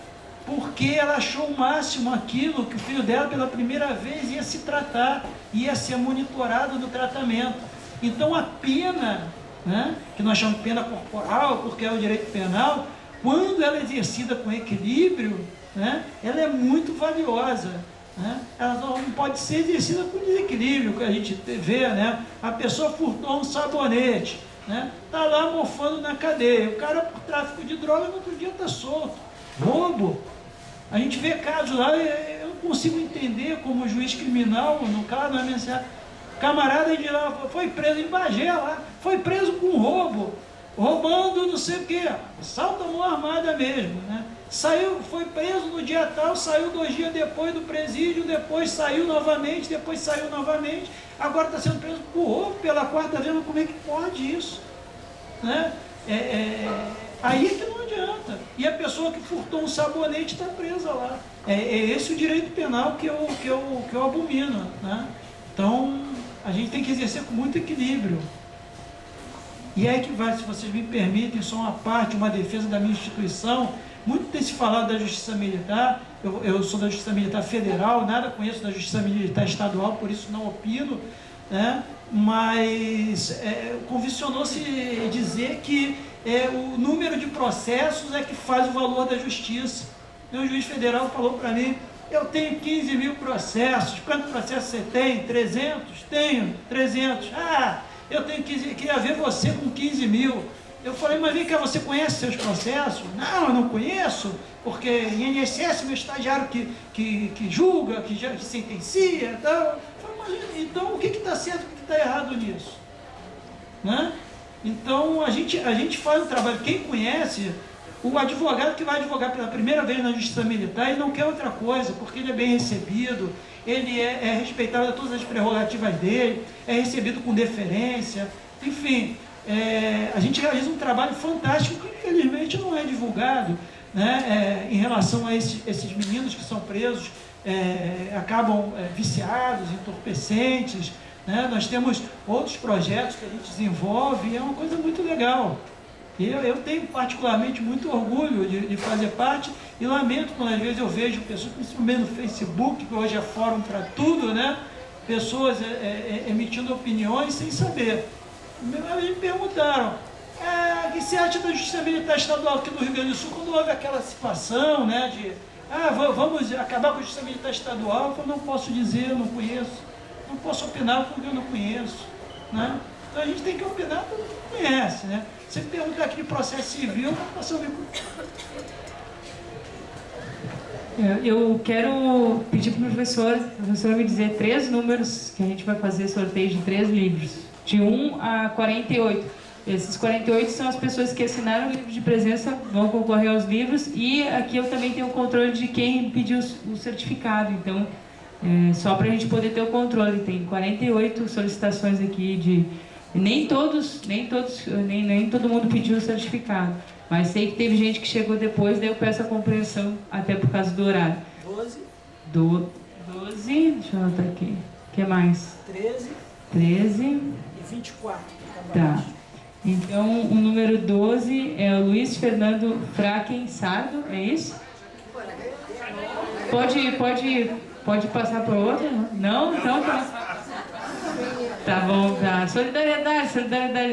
Porque ela achou o máximo aquilo que o filho dela pela primeira vez ia se tratar, ia ser monitorado no tratamento. Então a pena, né, que nós chamamos de pena corporal, porque é o direito penal, quando ela é exercida com equilíbrio, né, ela é muito valiosa, né? Ela não pode ser exercida com desequilíbrio, que a gente vê, né? A pessoa furtou um sabonete, né? Está lá mofando na cadeia, o cara por tráfico de droga no outro dia está solto. Roubo. A gente vê casos lá, eu não consigo entender como juiz criminal, no caso da minha camarada de lá, foi preso em Bagé lá, foi preso com roubo, roubando não sei o que, assalto à mão armada mesmo, né? Saiu, foi preso no dia tal, saiu 2 dias depois do presídio, depois saiu novamente, agora está sendo preso por roubo pela 4ª vez, mas como é que pode isso? Né? Aí é que não adianta. E a pessoa que furtou um sabonete está presa lá. É esse o direito penal que eu abomino, né? Então, a gente tem que exercer com muito equilíbrio. E aí que vai, se vocês me permitem, só uma parte, uma defesa da minha instituição. Muito tem se falado da Justiça Militar, eu sou da Justiça Militar Federal, nada conheço da Justiça Militar Estadual, por isso não opino, né? Mas convencionou-se dizer que o número de processos é que faz o valor da justiça. E o juiz federal falou para mim, eu tenho 15 mil processos. Quantos processos você tem? 300? Tenho 300. Ah, eu tenho 15, queria ver você com 15 mil. Eu falei, mas vem cá, você conhece seus processos? Não, eu não conheço, porque em INSS meu estagiário que julga, que sentencia e tal. Eu falei, mas, então o que está certo e o que está errado nisso? Né? Então a gente faz o trabalho, quem conhece, o advogado que vai advogar pela primeira vez na Justiça Militar, ele não quer outra coisa, porque ele é bem recebido, ele é respeitado a todas as prerrogativas dele, é recebido com deferência, enfim, a gente realiza um trabalho fantástico que infelizmente não é divulgado, né, em relação a esses meninos que são presos, acabam viciados, entorpecentes, né? Nós temos outros projetos que a gente desenvolve e é uma coisa muito legal. Eu tenho particularmente muito orgulho de fazer parte e lamento quando às vezes eu vejo pessoas, principalmente no Facebook, que hoje é fórum para tudo, né? Pessoas emitindo opiniões sem saber. Me perguntaram, o que você acha da Justiça Militar Estadual aqui do Rio Grande do Sul, quando houve aquela situação, né, de vamos acabar com a Justiça Militar Estadual? Eu falei, não posso dizer, eu não conheço. Não posso opinar porque eu não conheço, né? Então a gente tem que opinar porque não conhece, né? Se perguntar aqui de processo civil, não posso ouvir. Eu quero pedir para o professor me dizer 3 números que a gente vai fazer sorteio de 3 livros, de 1 a 48. Esses 48 são as pessoas que assinaram o livro de presença, vão concorrer aos livros, e aqui eu também tenho o controle de quem pediu o certificado, então só para a gente poder ter o controle. Tem 48 solicitações aqui nem todo mundo pediu o certificado, mas sei que teve gente que chegou depois, daí eu peço a compreensão até por causa do horário. 12, deixa eu anotar aqui. O que mais? 13 e 24. Tá. Então o número 12 é o Luiz Fernando Fraken Sardo, é isso? Pode passar para outra? Não? Então tá. Tá bom, tá. Solidariedade.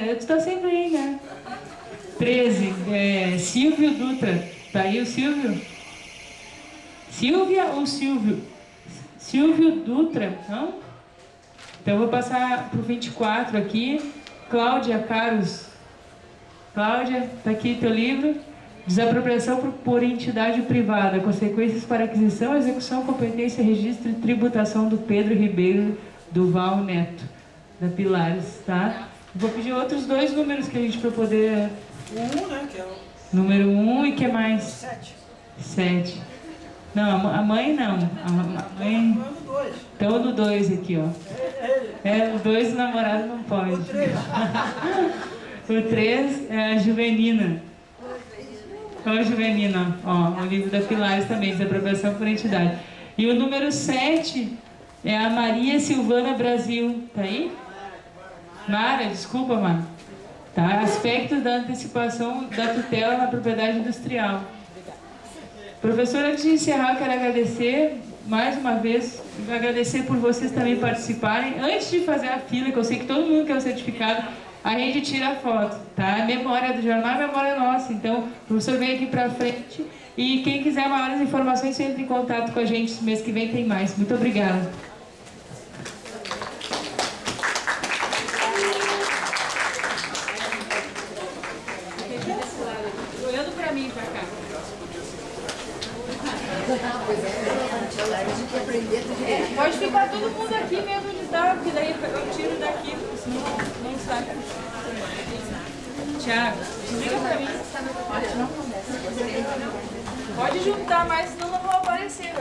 Eu estou sempre aí, né? 13. Silvio Dutra. Tá aí o Silvio? Silvia ou Silvio? Silvio Dutra, não? Então eu vou passar para o 24 aqui. Cláudia Caros. Cláudia, tá aqui teu livro. Desapropriação por entidade privada, consequências para aquisição, execução, competência, registro e tributação do Pedro Ribeiro Duval Neto, da Pilares, tá? Vou pedir outros 2 números que a gente, para poder... O 1, né? Que é o... Número 1 e que mais? 7. 7. Não, a mãe não. A mãe... 2. Estão no 2 aqui, ó. O 2 o namorado não pode. O 3. O 3 é a Juvenina. Ó, Juvenina, ó, o livro da Pilares também, desapropriação por entidade. E o número 7 é a Maria Silvana Brasil. Tá aí? Mara, desculpa, Mara. Tá? Aspectos da antecipação da tutela na propriedade industrial. Professora, antes de encerrar, eu quero agradecer mais uma vez, agradecer por vocês também participarem. Antes de fazer a fila, que eu sei que todo mundo quer o certificado, a gente tira a foto, tá? A memória do jornal é memória nossa, então o professor vem aqui pra frente e quem quiser maiores informações, entre em contato com a gente, mês que vem tem mais. Muito obrigada. Olhando pra mim, pra cá. Pode ficar todo mundo aqui mesmo onde está, porque daí eu tiro daqui, senão não sai. Tiago, desliga pra mim. Pode juntar mais, senão não vou aparecer.